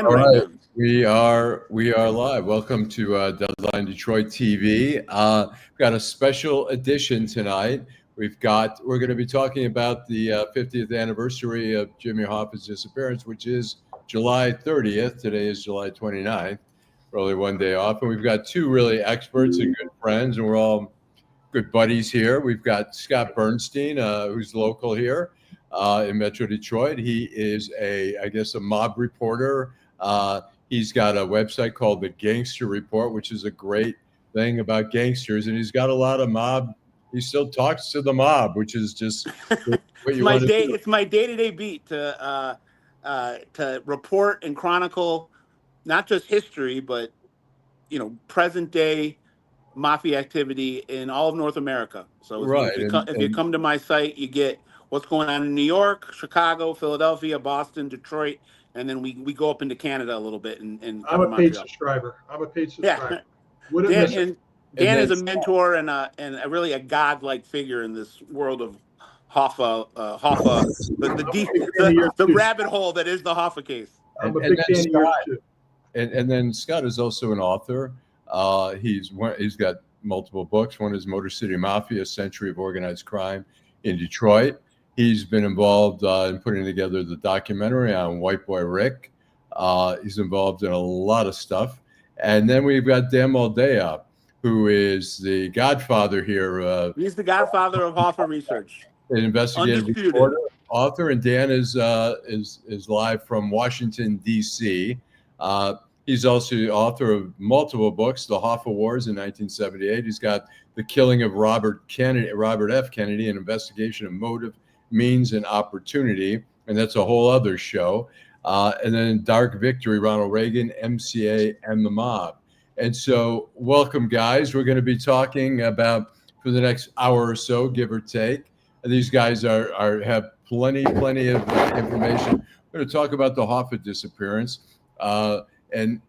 All right right, now. we are live. Welcome to Deadline Detroit TV. We've got a special edition tonight. We're going to be talking about the 50th anniversary of Jimmy Hoffa's disappearance, which is July 30th. Today is July 29th. We're only one day off, and we've got two really experts and good friends, and we're all good buddies here. We've got Scott Burnstein, who's local here in Metro Detroit. He is I guess, a mob reporter. He's got a website called The Gangster Report, which is a great thing about gangsters. And he's got a lot of mob. He still talks to the mob, which is just what you want to do. It's my day-to-day beat to report and chronicle not just history, but present day mafia activity in all of North America. So if you come to my site, you get what's going on in New York, Chicago, Philadelphia, Boston, Detroit, and then we go up into Canada a little bit. And I'm a paid subscriber. Yeah. Dan is a mentor and really a godlike figure in this world of Hoffa, the rabbit hole that is the Hoffa case. I'm a big fan of yours too. And then Scott is also an author. He's got multiple books. One is Motor City Mafia: A Century of Organized Crime in Detroit. He's been involved in putting together the documentary on White Boy Rick. He's involved in a lot of stuff. And then we've got Dan Moldea, who is the godfather here. He's the godfather of Hoffa research. An investigative reporter, author, and Dan is live from Washington, D.C. He's also the author of multiple books, The Hoffa Wars in 1978. He's got The Killing of Robert F. Kennedy, an investigation of motive, means, and opportunity. And that's a whole other show. And then Dark Victory, Ronald Reagan, MCA, and the Mob. And so welcome, guys. We're going to be talking about, for the next hour or so, give or take. These guys have plenty of information. We're going to talk about the Hoffa disappearance. And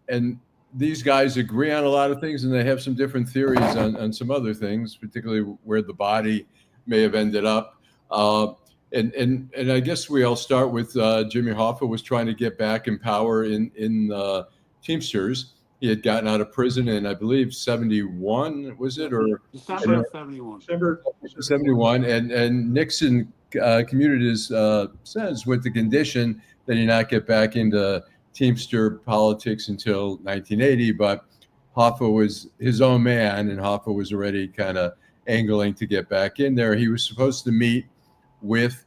these guys agree on a lot of things, and they have some different theories on some other things, particularly where the body may have ended up. And I guess we all start with Jimmy Hoffa was trying to get back in power in Teamsters. He had gotten out of prison in, I believe, 71, was it? Or December 71. December 71. And Nixon commuted his sentence with the condition that he not get back into Teamster politics until 1980. But Hoffa was his own man, and Hoffa was already kind of angling to get back in there. He was supposed to meet with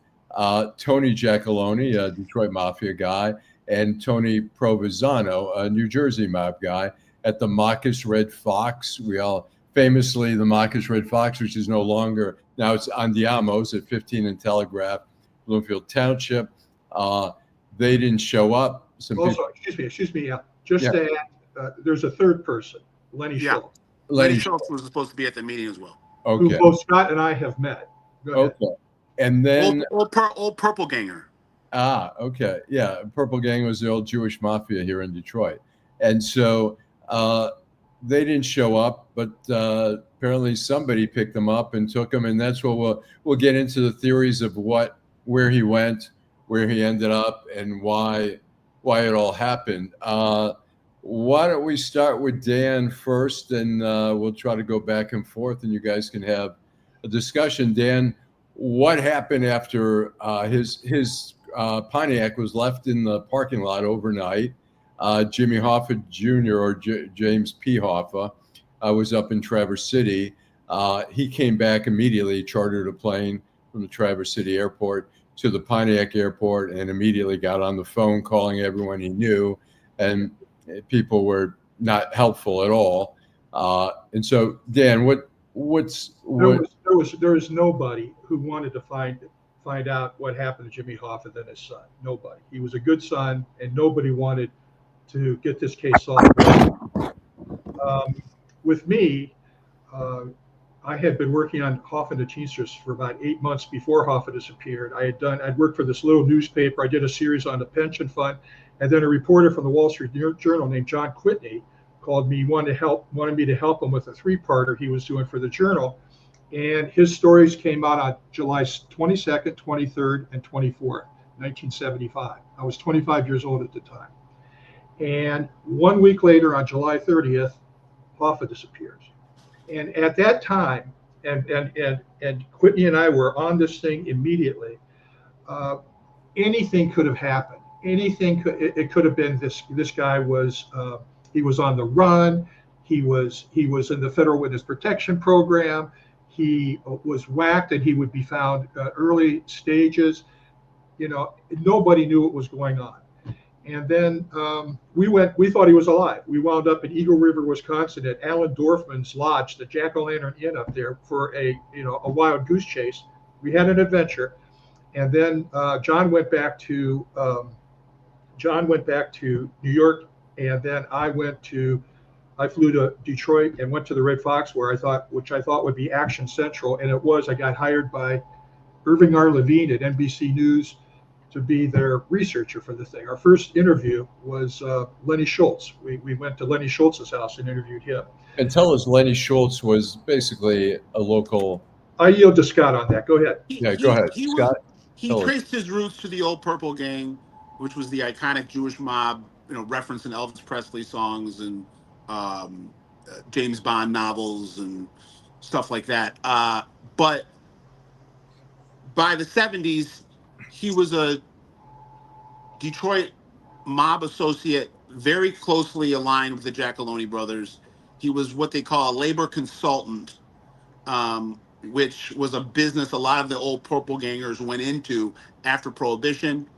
Tony Giacalone, a Detroit Mafia guy, and Tony Provenzano, a New Jersey mob guy, at the Marcus Red Fox. We all famously, the Marcus Red Fox, which is no longer, now it's Andiamo's at 15 and Telegraph, Bloomfield Township. They didn't show up. Excuse me. There's a third person, Lenny Schultz. Lenny Schultz was supposed to be at the meeting as well. Okay. Who both Scott and I have met. Okay. And then old Purple Ganger. Okay. Yeah. Purple Gang was the old Jewish mafia here in Detroit. And so they didn't show up, but apparently somebody picked them up and took them. And that's what we'll get into the theories of where he went, where he ended up, and why it all happened. Why don't we start with Dan first, and we'll try to go back and forth, and you guys can have a discussion. Dan, what happened after his Pontiac was left in the parking lot overnight? Jimmy Hoffa Jr. or James P. Hoffa was up in Traverse City. He came back immediately, chartered a plane from the Traverse City airport to the Pontiac airport, and immediately got on the phone calling everyone he knew, and people were not helpful at all. And so, Dan, there was nobody who wanted to find out what happened to Jimmy Hoffa than his son. Nobody. He was a good son, and nobody wanted to get this case solved. With me, I had been working on Hoffa and the Teamsters for about 8 months before Hoffa disappeared. I'd worked for this little newspaper. I did a series on the pension fund, and then a reporter from the Wall Street Journal named John Quitney called me, wanted me to help him with a 3-parter he was doing for the Journal. And his stories came out on July 22nd, 23rd, and 24th, 1975. I was 25 years old at the time. And 1 week later, on July 30th, Hoffa disappears. And at that time, and Whitney and I were on this thing immediately. Anything could have happened. It could have been this guy was he was on the run. He was in the Federal Witness Protection Program. He was whacked, and he would be found early stages. Nobody knew what was going on. And then we thought he was alive. We wound up in Eagle River, Wisconsin, at Alan Dorfman's lodge, the Jack-o'-lantern Inn up there, for a wild goose chase. We had an adventure, and then John went back to New York, and then I flew to Detroit and went to the Red Fox, which I thought would be Action Central, and it was. I got hired by Irving R. Levine at NBC News to be their researcher for the thing. Our first interview was Lenny Schultz. We went to Lenny Schultz's house and interviewed him. And tell us, Lenny Schultz was basically a local. I yield to Scott on that. Go ahead. Go ahead, Scott. He traced his roots to the Old Purple Gang, which was the iconic Jewish mob, referenced in Elvis Presley songs and James Bond novels and stuff like that. But by the 70s, he was a Detroit mob associate, very closely aligned with the Giacalone brothers. He was what they call a labor consultant, which was a business a lot of the Old Purple Gangers went into after Prohibition.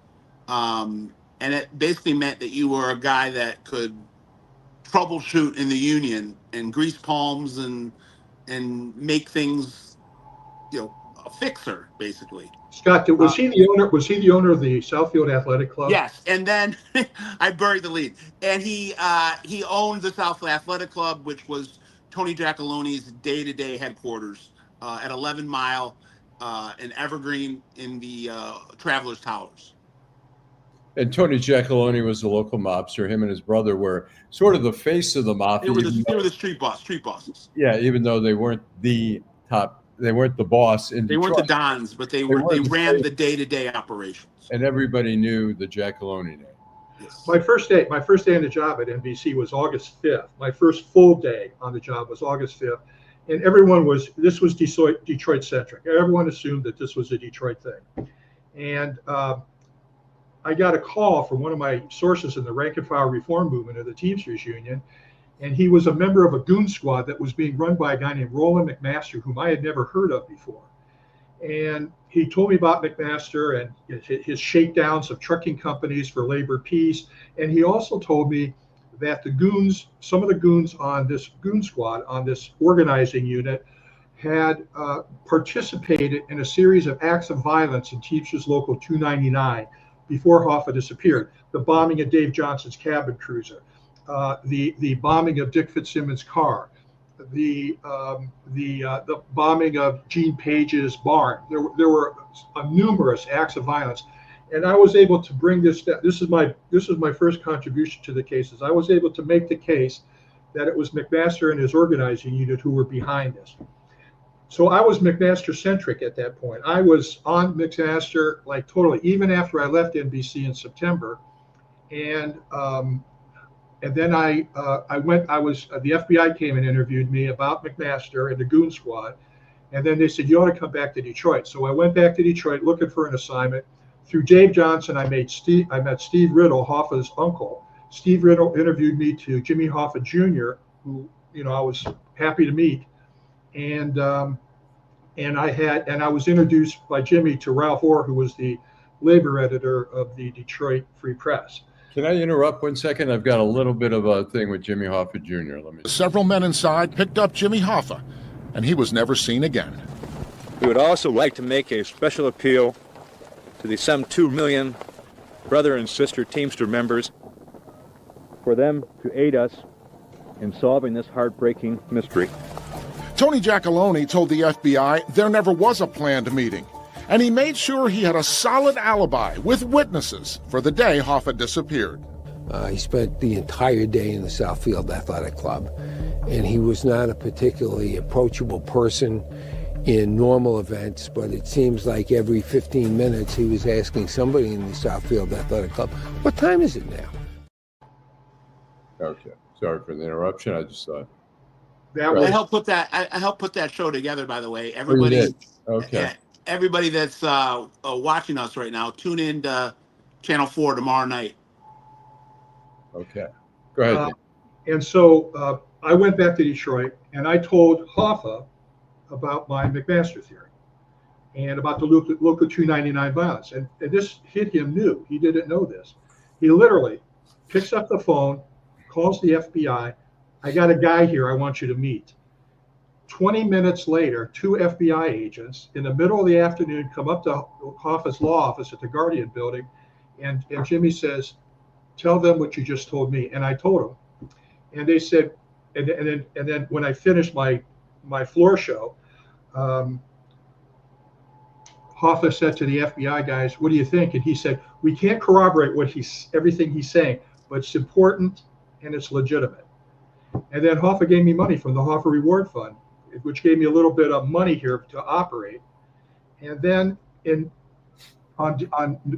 And it basically meant that you were a guy that could troubleshoot in the union and grease palms and make things, a fixer, basically. Scott, was he the owner? Was he the owner of the Southfield Athletic Club? Yes, and then I buried the lead. And he owned the Southfield Athletic Club, which was Tony Giacalone's day-to-day headquarters at 11 Mile in Evergreen in the Travelers Towers. And Tony Giacalone was a local mobster. Him and his brother were sort of the face of the mafia. They were the street bosses. Yeah, even though they weren't the top. They weren't the boss in Detroit. They weren't the Dons, but they ran the day-to-day operations. And everybody knew the Giacalone name. Yes. My first day on the job at NBC was August 5th. My first full day on the job was August 5th. And this was Detroit centric. Everyone assumed that this was a Detroit thing. And I got a call from one of my sources in the rank and file reform movement of the Teamsters Union. And he was a member of a goon squad that was being run by a guy named Roland McMaster, whom I had never heard of before. And he told me about McMaster and his shakedowns of trucking companies for labor peace. And he also told me that some of the goons on this goon squad, on this organizing unit, had participated in a series of acts of violence in Teamsters Local 299 before Hoffa disappeared. The bombing of Dave Johnson's cabin cruiser, the bombing of Dick Fitzsimmons' car, the bombing of Gene Page's barn. There were numerous acts of violence, and I was able to bring this. This is my first contribution to the cases. I was able to make the case that it was McMaster and his organizing unit who were behind this. So I was McMaster centric at that point. I was on McMaster like totally, even after I left NBC in September, and then the FBI came and interviewed me about McMaster and the Goon Squad, and then they said, you ought to come back to Detroit. So I went back to Detroit looking for an assignment. Through Dave Johnson, I met Steve Riddle, Hoffa's uncle. Steve Riddle interviewed me to Jimmy Hoffa Jr., who I was happy to meet, and I was introduced by Jimmy to Ralph Orr, who was the labor editor of the Detroit Free Press. Can I interrupt 1 second? I've got a little bit of a thing with Jimmy Hoffa Jr. Several men inside picked up Jimmy Hoffa, and he was never seen again. We would also like to make a special appeal to the some 2 million brother and sister Teamster members for them to aid us in solving this heartbreaking mystery. Tony Giacalone told the FBI there never was a planned meeting, and he made sure he had a solid alibi with witnesses for the day Hoffa disappeared. He spent the entire day in the Southfield Athletic Club, and he was not a particularly approachable person in normal events, but it seems like every 15 minutes he was asking somebody in the Southfield Athletic Club, what time is it now? Okay. Sorry for the interruption. I just thought. That I was helped put that. I helped put that show together. By the way, Oh, you everybody, did? Okay. everybody that's watching us right now, tune in to Channel 4 tomorrow night. Okay. Go ahead. Dan. and so I went back to Detroit and I told Hoffa about my McMaster theory and about the local 299 violence. And this hit him new. He didn't know this. He literally picks up the phone, calls the FBI. I got a guy here I want you to meet. 20 minutes later, 2 FBI agents in the middle of the afternoon come up to Hoffa's law office at the Guardian building. And Jimmy says, tell them what you just told me. And I told them. And they said, and then when I finished my floor show, Hoffa said to the FBI guys, what do you think? And he said, we can't corroborate everything he's saying, but it's important and it's legitimate. And then Hoffa gave me money from the Hoffa Reward Fund, which gave me a little bit of money here to operate. And then on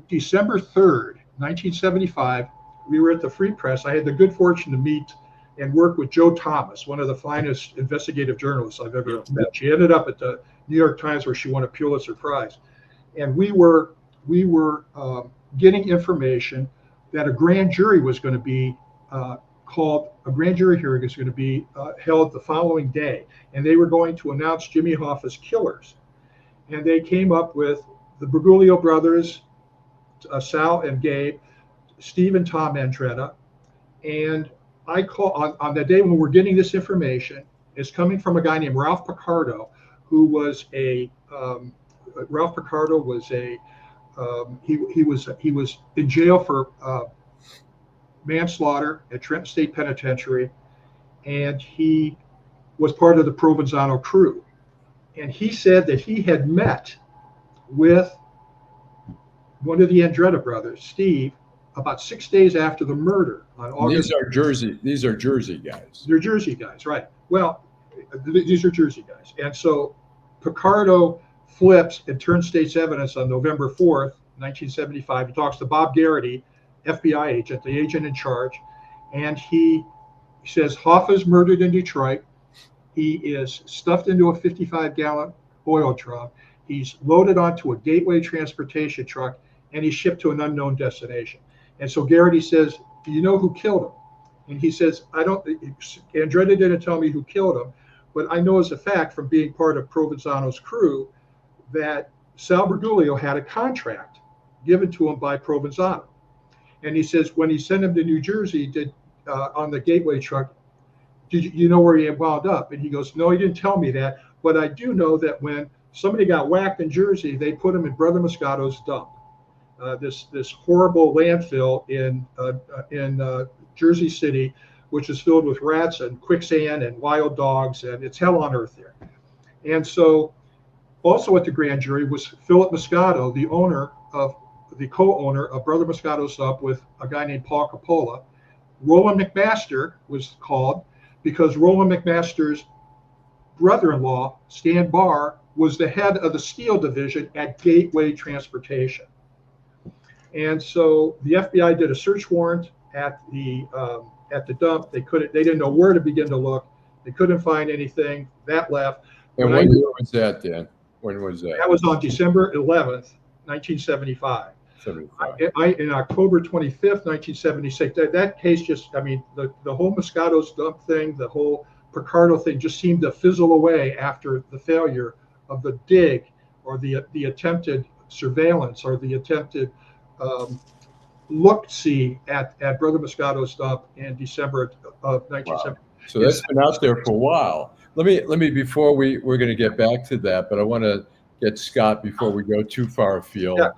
December 3rd, 1975, we were at the Free Press. I had the good fortune to meet and work with Jo Thomas, one of the finest investigative journalists I've ever met. She ended up at the New York Times where she won a Pulitzer Prize. And we were getting information that a grand jury was going to be called, a grand jury hearing is going to be held the following day. And they were going to announce Jimmy Hoffa's killers. And they came up with the Bergoglio brothers, Sal and Gabe, Steve and Tom Andretta. And I call on the day when we're getting this information, it's coming from a guy named Ralph Picardo, who was Ralph Picardo was he was in jail for manslaughter at Trenton State Penitentiary, and he was part of the Provenzano crew. And he said that he had met with one of the Andretta brothers, Steve, about 6 days after the murder on August. These are Jersey guys. They're Jersey guys, right? Well, these are Jersey guys. And so Picardo flips and turns state's evidence on November 4th, 1975. He talks to Bob Garrity, FBI agent, the agent in charge, and he says Hoffa's murdered in Detroit. He is stuffed into a 55-gallon oil drum. He's loaded onto a Gateway transportation truck, and he's shipped to an unknown destination. And so Garrity says, do you know who killed him? And he says, I don't, Andretta didn't tell me who killed him, but I know as a fact from being part of Provenzano's crew that Sal Bergoglio had a contract given to him by Provenzano. And he says, when he sent him to New Jersey on the Gateway truck, did you know where he had wound up? And he goes, no, he didn't tell me that, but I do know that when somebody got whacked in Jersey, they put him in Brother Moscato's dump. This horrible landfill in Jersey City, which is filled with rats and quicksand and wild dogs, and it's hell on earth there. And so also at the grand jury was Philip Moscato, the co-owner of Brother Moscato's dump with a guy named Paul Coppola. Roland McMaster was called because Roland McMaster's brother-in-law, Stan Barr, was the head of the steel division at Gateway Transportation. And so the FBI did a search warrant at the dump. They didn't know where to begin to look. They couldn't find anything. That left. And when was that, Dan? When was that? That was on December 11th, 1975. In October 25th, 1976, that case just, I mean, the whole Moscato's dump thing, the whole Picardo thing just seemed to fizzle away after the failure of the dig or the attempted surveillance or the attempted look-see at Brother Moscato's dump in December of 1970. Wow. So that's been out there for a while. Let me before we're going to get back to that, but I want to get Scott before we go too far afield. Yeah.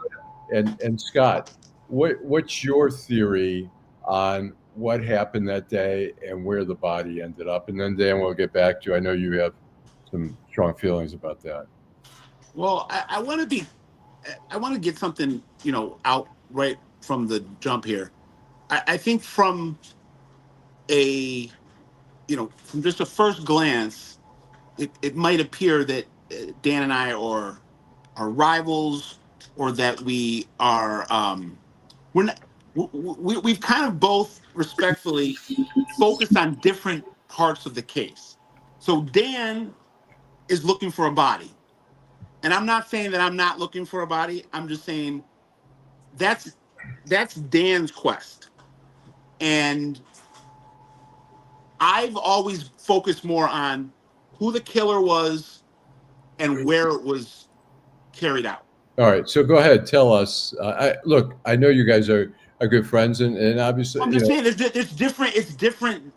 And Scott, what's your theory on what happened that day and where the body ended up? And then Dan, we'll get back to you. I know you have some strong feelings about that. Well, I want to get something, out right from the jump here. I think from from just a first glance, it might appear that Dan and I are rivals, or that we are we're we've kind of both respectfully focused on different parts of the case. So Dan is looking for a body. And I'm not saying that I'm not looking for a body. I'm just saying that's Dan's quest. And I've always focused more on who the killer was and where it was carried out. All right, so go ahead, tell us. Look, I know you guys are good friends, and obviously, I'm just saying it's different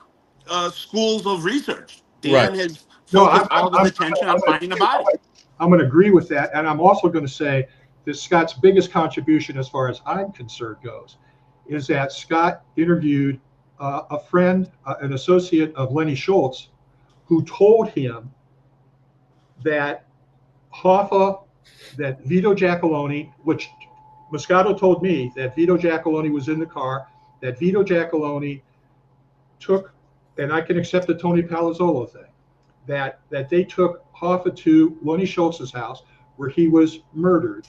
schools of research. Dan has focused all of his attention on finding a body. I'm going to agree with that, and I'm also going to say that Scott's biggest contribution, as far as I'm concerned, goes, is that Scott interviewed a friend, an associate of Lenny Schultz, who told him that Hoffa, that Vito Giacalone, which Moscato told me that Vito Giacalone was in the car, that Vito Giacalone took, and I can accept the Tony Palazolo thing, that they took Hoffa to Lenny Schultz's house where he was murdered,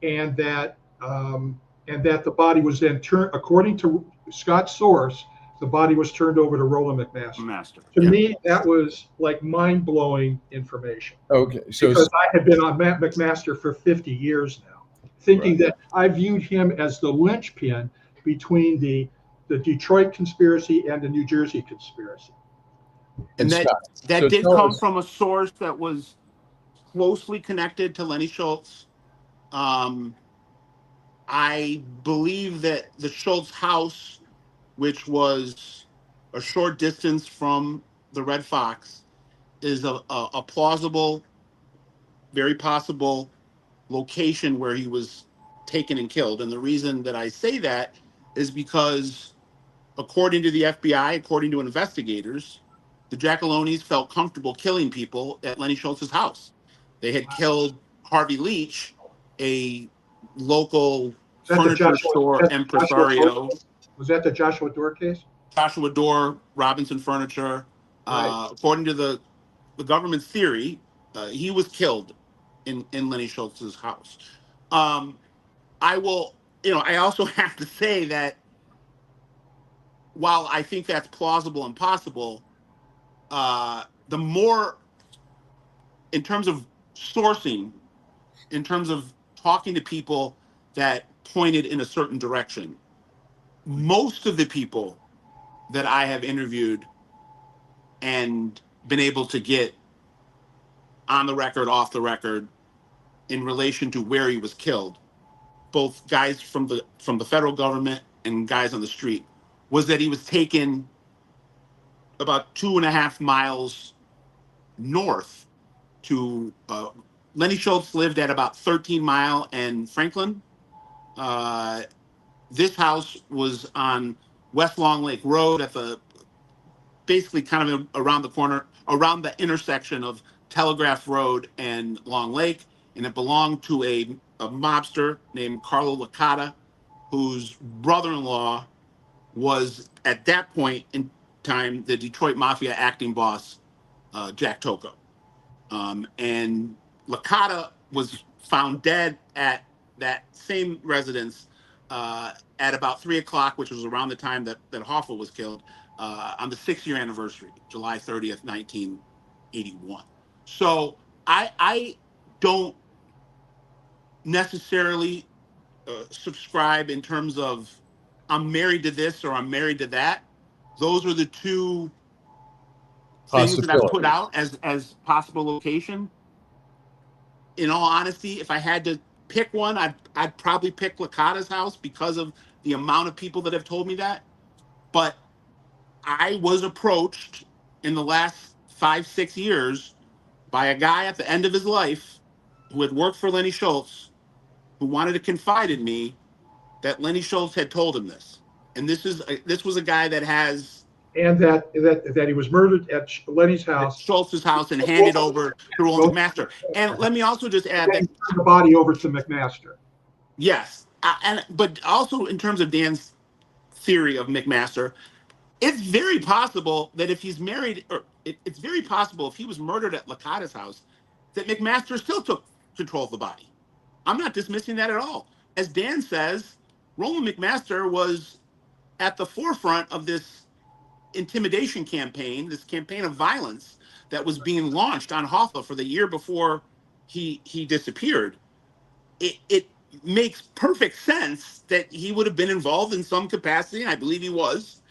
and that the body was then turned, according to Scott's source, the body was turned over to Roland McMaster. To me, that was like mind-blowing information. Okay, so because I had been on Matt McMaster for 50 years now, thinking that I viewed him as the linchpin between the Detroit conspiracy and the New Jersey conspiracy. And that did come from a source that was closely connected to Lenny Schultz. I believe that the Schultz house, which was a short distance from the Red Fox, is a plausible, very possible location where he was taken and killed. And the reason that I say that is because, according to the FBI, according to investigators, the Giacalones felt comfortable killing people at Lenny Schultz's house. They had killed Harvey Leach, a local furniture store impresario. Was that the Joshua Dorr case? Joshua Dorr, Robinson Furniture. Right. According to the government's theory, he was killed in Lenny Schultz's house. I also have to say that while I think that's plausible and possible, the more, in terms of sourcing, in terms of talking to people that pointed in a certain direction, most of the people that I have interviewed and been able to get on the record, off the record, in relation to where he was killed, both guys from the federal government and guys on the street, was that he was taken about 2.5 miles north to Lenny Schultz lived at about 13 Mile and Franklin. This house was on West Long Lake Road at basically kind of around the corner, around the intersection of Telegraph Road and Long Lake, and it belonged to a mobster named Carlo Licata, whose brother-in-law was, at that point in time, the Detroit Mafia acting boss, Jack Tocco. And Licata was found dead at that same residence at about 3 o'clock, which was around the time that Hoffa was killed, on the 6-year anniversary, July 30th, 1981. So I don't necessarily subscribe in terms of I'm married to this or I'm married to that. Those are the two things that I put out as possible location. In all honesty, if I had to pick one, I'd probably pick Licata's house because of the amount of people that have told me that. But I was approached in the last 5-6 years by a guy at the end of his life who had worked for Lenny Schultz, who wanted to confide in me that Lenny Schultz had told him this. And this was a guy that has... And that he was murdered at Lenny's house. Schultz's house, and handed over to Roland McMaster. And let me also just add that... the body over to McMaster. Yes. But also in terms of Dan's theory of McMaster, it's very possible that if he's married, or it's very possible if he was murdered at Licata's house, that McMaster still took control of the body. I'm not dismissing that at all. As Dan says, Roland McMaster was at the forefront of this intimidation campaign, this campaign of violence that was being launched on Hoffa for the year before he disappeared. It makes perfect sense that he would have been involved in some capacity, and I believe he was,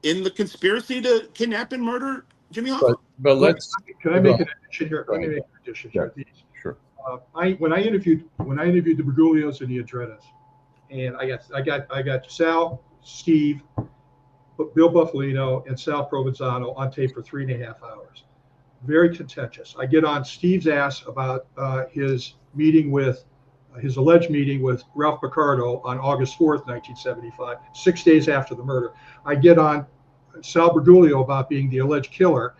in the conspiracy to kidnap and murder Jimmy Hoffa. But let's. Can I make an addition here? Let me make an addition here. Sure. When I interviewed the Berguglios and the Andrettas, and I got Sal, Steve, Bill Buffalino, and Sal Provenzano on tape for 3.5 hours. Very contentious. I get on Steve's ass about his alleged meeting with Ralph Picardo on August 4th, 1975, 6 days after the murder. I get on Sal Berguglio about being the alleged killer,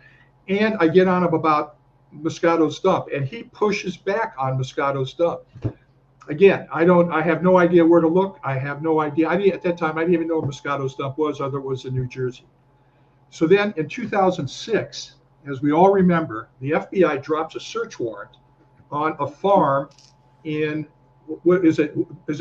and I get on him about Moscato's dump, and he pushes back on Moscato's dump. Again, I have no idea where to look. I have no idea. At that time, I didn't even know what Moscato's dump was, other it was in New Jersey. So then in 2006, as we all remember, the FBI drops a search warrant on a farm in, what is it? It's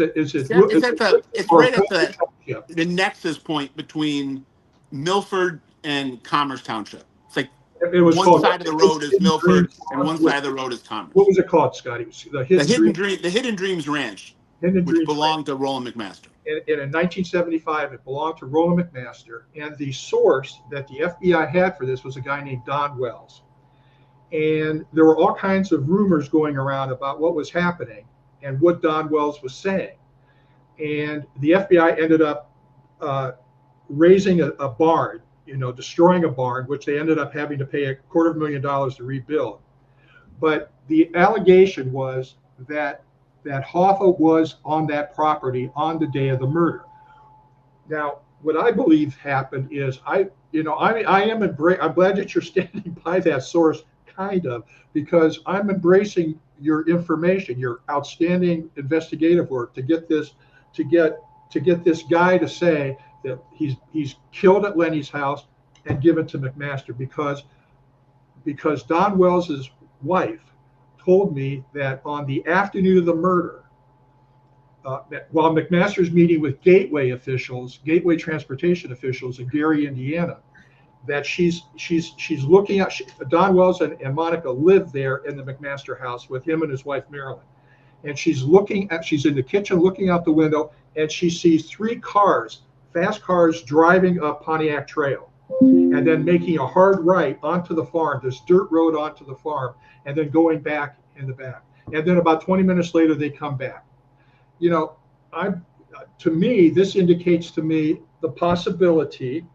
right at the nexus point between Milford and Commerce Township. It's like one side of the road is Milford and one side of the road is Commerce. What was it called, Scotty? The Hidden Dreams Ranch, which belonged to Roland McMaster. And in 1975, it belonged to Roland McMaster. And the source that the FBI had for this was a guy named Don Wells. And there were all kinds of rumors going around about what was happening and what Don Wells was saying. And the FBI ended up raising a barn, destroying a barn, which they ended up having to pay $250,000 to rebuild. But the allegation was that Hoffa was on that property on the day of the murder. Now, what I believe happened is I'm glad that you're standing by that source, kind of, because I'm embracing your information, your outstanding investigative work to get this guy to say that he's killed at Lenny's house and given to McMaster because Don Wells's wife told me that on the afternoon of the murder, while McMaster's meeting with Gateway transportation officials in Gary, Indiana, that she's looking at Don Wells and Monica live there in the McMaster house with him and his wife Marilyn, and she's in the kitchen looking out the window, and she sees 3 fast cars driving up Pontiac Trail, and then making a hard right onto the farm, this dirt road onto the farm, and then going back in the back. And then about 20 minutes later, they come back. To me, this indicates to me the possibility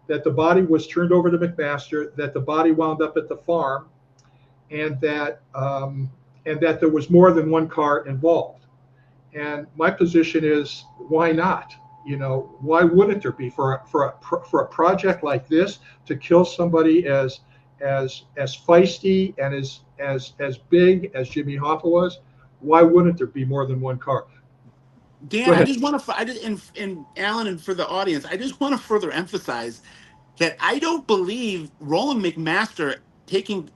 that the body was turned over to McMaster, that the body wound up at the farm, and that there was more than one car involved. And my position is, why not? Why wouldn't there be for a project like this to kill somebody as feisty and as big as Jimmy Hoffa was? Why wouldn't there be more than one car? Dan, I just want to, and Alan, and for the audience, I just want to further emphasize that I don't believe Roland McMaster taking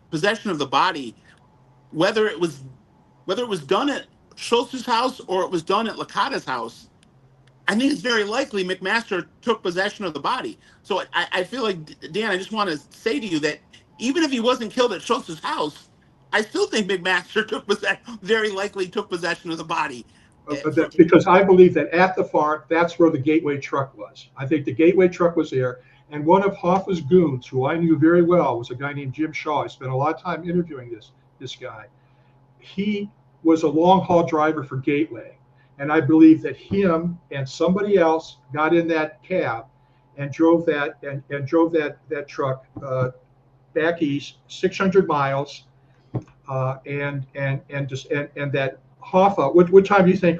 possession of the body, whether it was done at Schultz's house or it was done at Licata's house. I think it's very likely McMaster took possession of the body. So I feel like, Dan, I just want to say to you that even if he wasn't killed at Schultz's house, I still think McMaster very likely took possession of the body. Because I believe that at the farm, that's where the Gateway truck was. I think the Gateway truck was there. And one of Hoffa's goons, who I knew very well, was a guy named Jim Shaw. I spent a lot of time interviewing this guy. He was a long-haul driver for Gateway. And I believe that him and somebody else got in that cab and drove that truck back east 600 miles, and that Hoffa. What time do you think,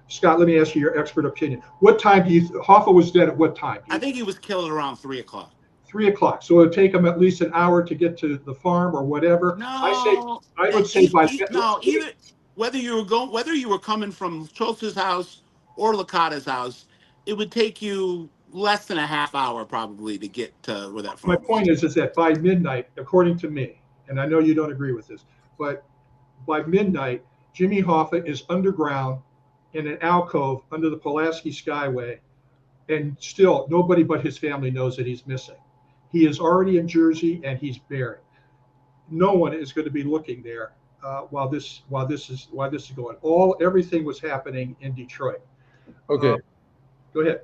Scott? Let me ask you your expert opinion. What time do you Hoffa was dead at what time? I think he was killed around 3 o'clock. 3 o'clock. So it would take him at least an hour to get to the farm or whatever. No, I would say by either. Whether you were coming from Schultz's house or Licata's house, it would take you less than a half hour probably to get to where that farm was. My point is that by midnight, according to me, and I know you don't agree with this, but by midnight, Jimmy Hoffa is underground in an alcove under the Pulaski Skyway, and still nobody but his family knows that he's missing. He is already in Jersey and he's buried. No one is going to be looking there while this is going. Everything was happening in Detroit. Okay. Go ahead.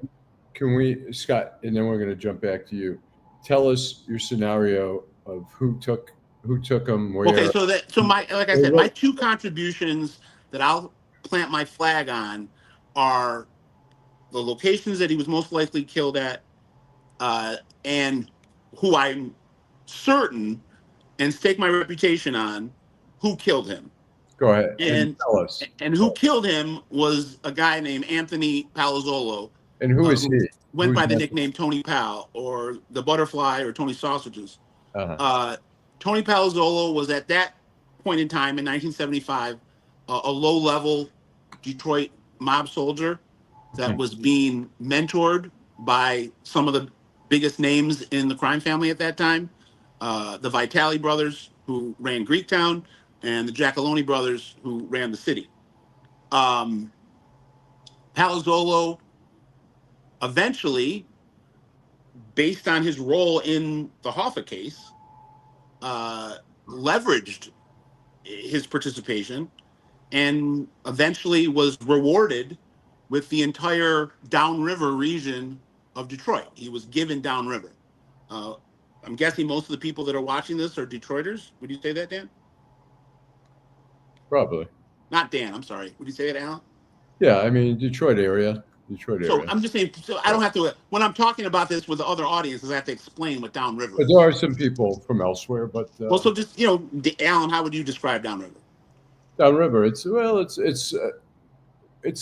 Can we, Scott, and then we're going to jump back to you. Tell us your scenario of who took him where. Okay, so my, like I said, my two contributions that I'll plant my flag on are the locations that he was most likely killed at, and who I'm certain and stake my reputation on who killed him. Go ahead and tell us. And who killed him was a guy named Anthony Palazolo. And who is he? Went by the nickname Tony Pal, or the Butterfly, or Tony Sausages. Tony Palazolo was at that point in time in 1975 a low-level Detroit mob soldier that was being mentored by some of the biggest names in the crime family at that time, the Vitale brothers, who ran Greektown, and the Giacalone brothers, who ran the city. Palazolo eventually, based on his role in the Hoffa case, leveraged his participation and eventually was rewarded with the entire downriver region of Detroit. He was given downriver. I'm guessing most of the people that are watching this are Detroiters. Would you say that, Dan? Probably. Not Dan, I'm sorry. Would you say that, Alan? Yeah, I mean, Detroit area. So I'm just saying, so I don't have to, when I'm talking about this with the other audiences, I have to explain what downriver But is. there are some people from elsewhere, but Well, so just, Alan, how would you describe downriver? downriver, it's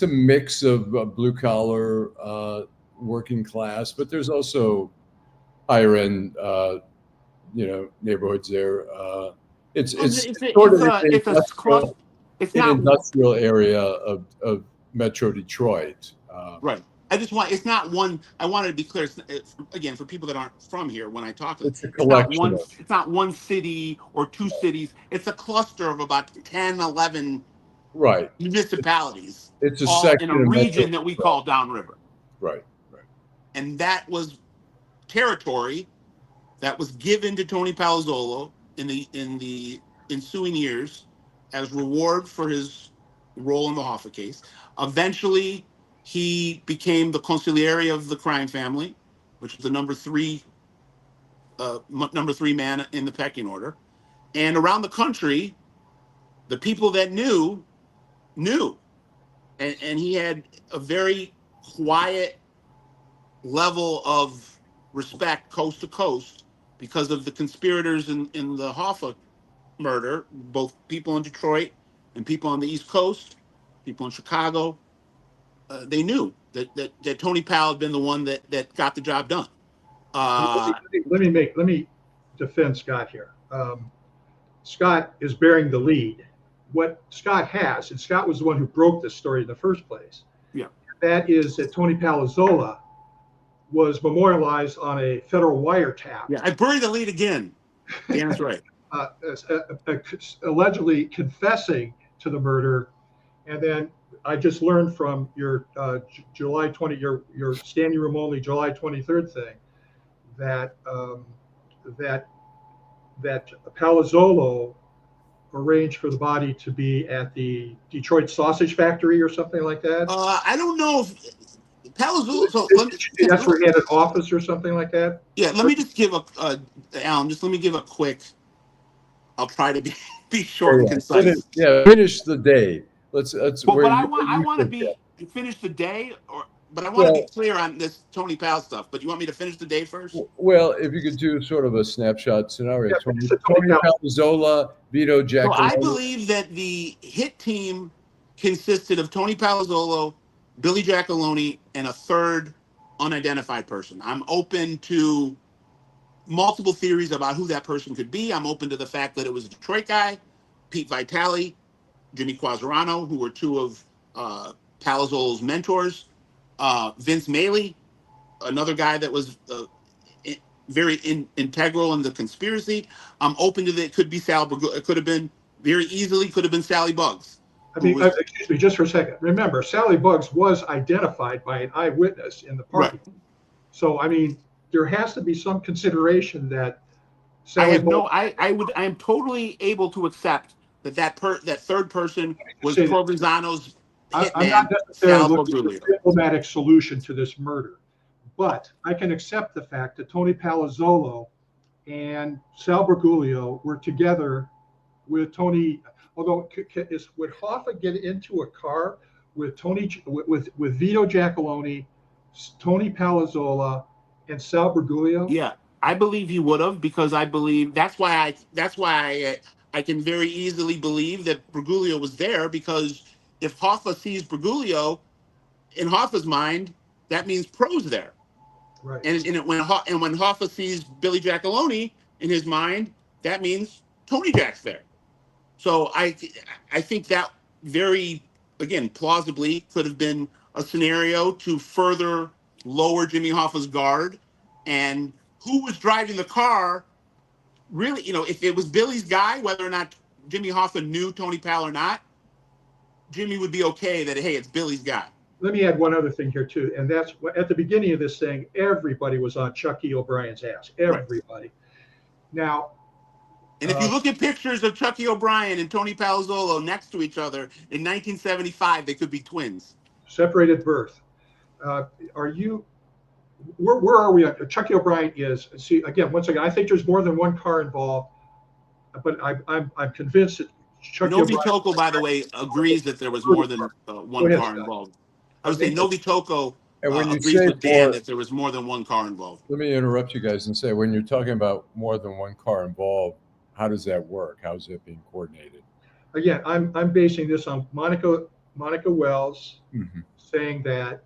a mix of blue collar, working class, but there's also higher end, neighborhoods there. It's an industrial area of Metro Detroit. Right. It's not one, I wanted to be clear, again, for people that aren't from here, when I talk to them, it's a collection. It's not one city or two cities. It's a cluster of about 10, 11 municipalities. It's a all section in a of region Metro that we call downriver. Right. And that was territory that was given to Tony Palazolo in the ensuing years as reward for his role in the Hoffa case. Eventually, he became the consigliere of the crime family, which is the number three man in the pecking order. And around the country, the people that knew. And he had a very quiet level of respect coast to coast because of the conspirators in the Hoffa murder, both people in Detroit and people on the East Coast, people in Chicago. They knew that Tony Powell had been the one that got the job done. Let me defend Scott here. Scott is bearing the lead. What Scott has, and Scott was the one who broke this story in the first place. Yeah. That is that Tony Palazolo was memorialized on a federal wiretap. Yeah, I buried the lead again. Dan's right. Allegedly confessing to the murder, and then I just learned from your July 20, your standing room only July 23rd thing, that Palazolo arranged for the body to be at the Detroit sausage factory or something like that. I don't know if Palazolo. So that's where he had an office or something like that. Yeah, let me just give Alan. Just let me give a quick. I'll try to be short and concise. Finish the day. Let's. But I want to finish the day, but I want to be clear on this Tony Powell stuff. But you want me to finish the day first? Well, if you could do sort of a snapshot scenario. Tony Palazolo, Vito Giacalone. So I believe that the hit team consisted of Tony Palazolo, Billy Giacalone, and a third unidentified person. I'm open to multiple theories about who that person could be. I'm open to the fact that it was a Detroit guy, Pete Vitale, Jimmy Quasarano, who were two of Palazolo's mentors, Vince Maley, another guy that was very integral in the conspiracy. I'm open to that. It could be Sal. It could have been Sally Bugs. I mean, excuse me, just for a second. Remember, Sally Bugs was identified by an eyewitness in the party. Right. So, I mean, there has to be some consideration that I am totally able to accept that third person was Provenzano's hitman. I'm not necessarily looking for a diplomatic solution to this murder, but I can accept the fact that Tony Palazolo and Sal Bergoglio were together with Tony. Although, would Hoffa get into a car with with Vito Giacalone, Tony Palazzola, and Sal Bergoglio? Yeah, I believe he would have, because I believe that's why I can very easily believe that Bergoglio was there, because if Hoffa sees Bergoglio, in Hoffa's mind, that means Pro's there. Right. And when Hoffa sees Billy Giacalone, in his mind, that means Tony Jack's there. So I think that very, again, plausibly could have been a scenario to further lower Jimmy Hoffa's guard. And who was driving the car, really, if it was Billy's guy, whether or not Jimmy Hoffa knew Tony Pal or not, Jimmy would be okay that, hey, it's Billy's guy. Let me add one other thing here, too. And that's at the beginning of this thing, everybody was on Chucky O'Brien's ass. Everybody. Right. Now, and if you look at pictures of Chucky O'Brien and Tony Palazolo next to each other in 1975, they could be twins. Separated birth. Where are we at? Chucky O'Brien is, see, again, once again, I think there's more than one car involved, but I'm convinced that Chucky Novi O'Brien, Toko, by the way, agrees that there was more than one car involved. I would say Novi Toko agrees with Dan that there was more than one car involved. Let me interrupt you guys and say, when you're talking about more than one car involved, how does that work? How is it being coordinated? Again, I'm basing this on Monica Wells saying that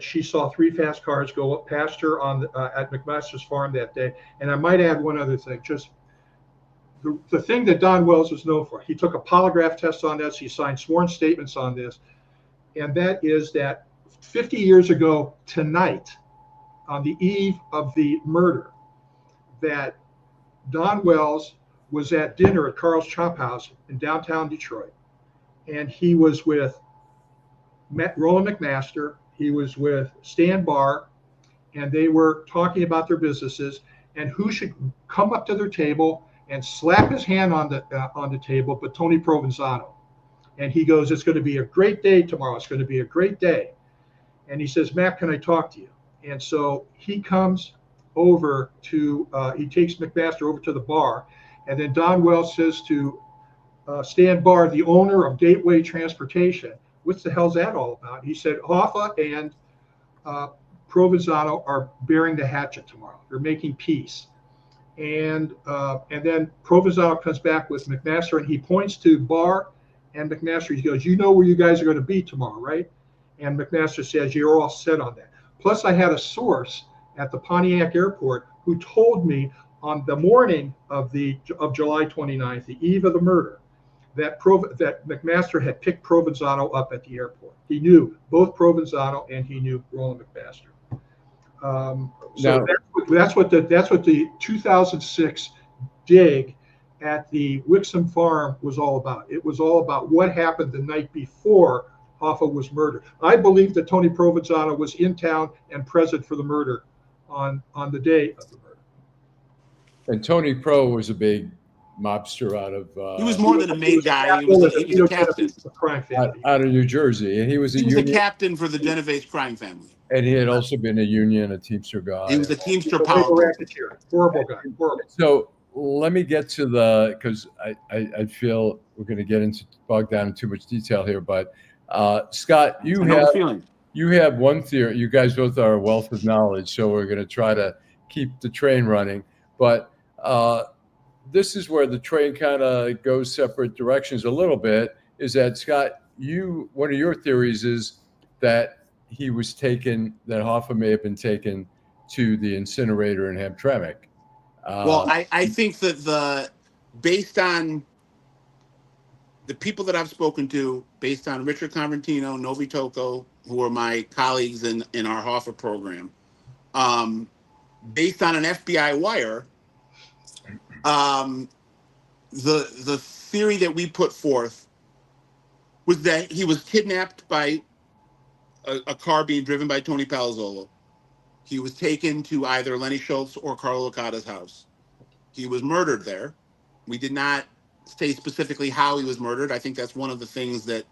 she saw 3 fast cars go up past her at McMaster's farm that day. And I might add one other thing, just the thing that Don Wells was known for. He took a polygraph test on this. He signed sworn statements on this. And that is that 50 years ago tonight, on the eve of the murder, that Don Wells was at dinner at Carl's Chop House in downtown Detroit. And he was with Roland McMaster. He was with Stan Barr, and they were talking about their businesses and who should come up to their table and slap his hand on the table, but Tony Provenzano. And he goes, "It's going to be a great day tomorrow. It's going to be a great day." And he says, "Matt, can I talk to you?" And so he comes over he takes McMaster over to the bar. And then Don Wells says to Stan Barr, the owner of Gateway Transportation, "What the hell's that all about?" He said, "Hoffa and Provenzano are bearing the hatchet tomorrow. They're making peace." And then Provenzano comes back with McMaster, and he points to Barr and McMaster. He goes, "You know where you guys are going to be tomorrow, right?" And McMaster says, "You're all set on that." Plus, I had a source at the Pontiac airport who told me on the morning of July 29th, the eve of the murder, that McMaster had picked Provenzano up at the airport. He knew both Provenzano and he knew Roland McMaster. So that's what the 2006 dig at the Wixom farm was all about. It was all about what happened the night before Hoffa was murdered. I believe that Tony Provenzano was in town and present for the murder on the day of the murder. And Tony Pro was a big mobster out of he was more than a main guy. He was a captain. Out of New Jersey, and he was a captain for the Genovese crime family. And he had also been a Teamster guy. He was a Teamster power. Horrible guy. Horrible. So let me get to because I feel we're going to get bogged down in too much detail here. But Scott, you have one theory. You guys both are a wealth of knowledge, so we're going to try to keep the train running. But this is where the train kind of goes separate directions a little bit. Is that, Scott, one of your theories is that he was taken, that Hoffa may have been taken to the incinerator in Hamtramck. Well, I think that based on the people that I've spoken to, based on Richard Convertino, Novi Toko, who are my colleagues in our Hoffa program, based on an FBI wire, the theory that we put forth was that he was kidnapped by a car being driven by Tony Palazolo. He was taken to either Lenny Schultz or Carlo Licata's house. He was murdered there. We did not say specifically how he was murdered. I think that's one of the things that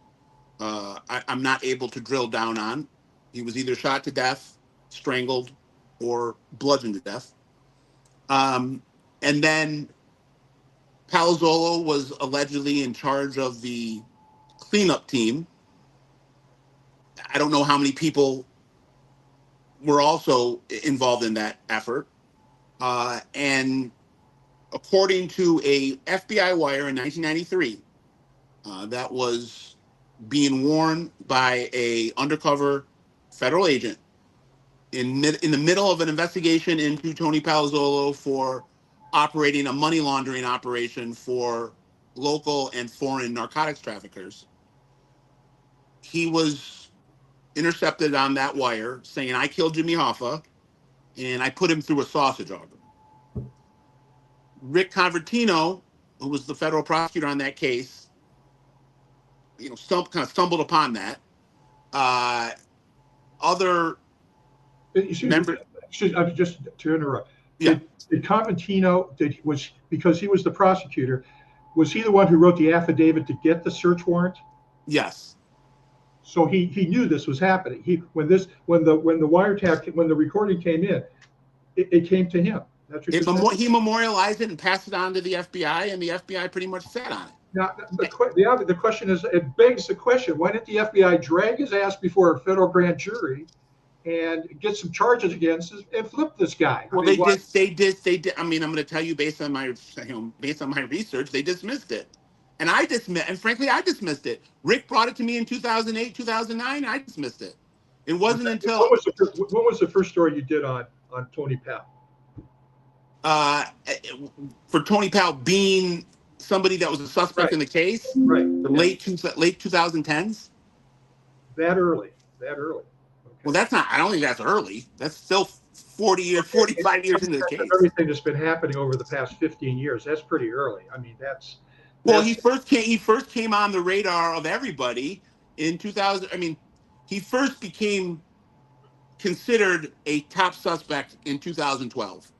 I'm not able to drill down on. He was either shot to death, strangled, or bludgeoned to death. And then Palazolo was allegedly in charge of the cleanup team. I don't know how many people were also involved in that effort. And according to a FBI wire in 1993, that was being worn by a undercover federal agent in the middle of an investigation into Tony Palazolo for operating a money laundering operation for local and foreign narcotics traffickers. He was intercepted on that wire saying, I killed Jimmy Hoffa and I put him through a sausage oven. Rick Convertino, who was the federal prosecutor on that case, kind of stumbled upon that. Other members. Just to interrupt. Yeah. Did Convertino, because he was the prosecutor, was he the one who wrote the affidavit to get the search warrant? Yes. So he knew this was happening. When the recording came in, it came to him. That's what he memorialized it and passed it on to the FBI, and the FBI pretty much sat on it. Now, the question is, it begs the question: why didn't the FBI drag his ass before a federal grand jury and get some charges against us and flip this guy? Well, they did. I mean, I'm going to tell you based on my research, they dismissed it, and frankly, I dismissed it. Rick brought it to me in 2008, 2009. I dismissed it. It wasn't until what was the first story you did on Tony Pal? For Tony Pal being somebody that was a suspect in the case, right? The late 2010s. That early. Okay. Well, that's not. I don't think that's early. That's still 45 years into the case. Everything that's been happening over the past 15 years. That's pretty early. I mean, he first came on the radar of everybody in 2000. I mean, he first became considered a top suspect in 2012,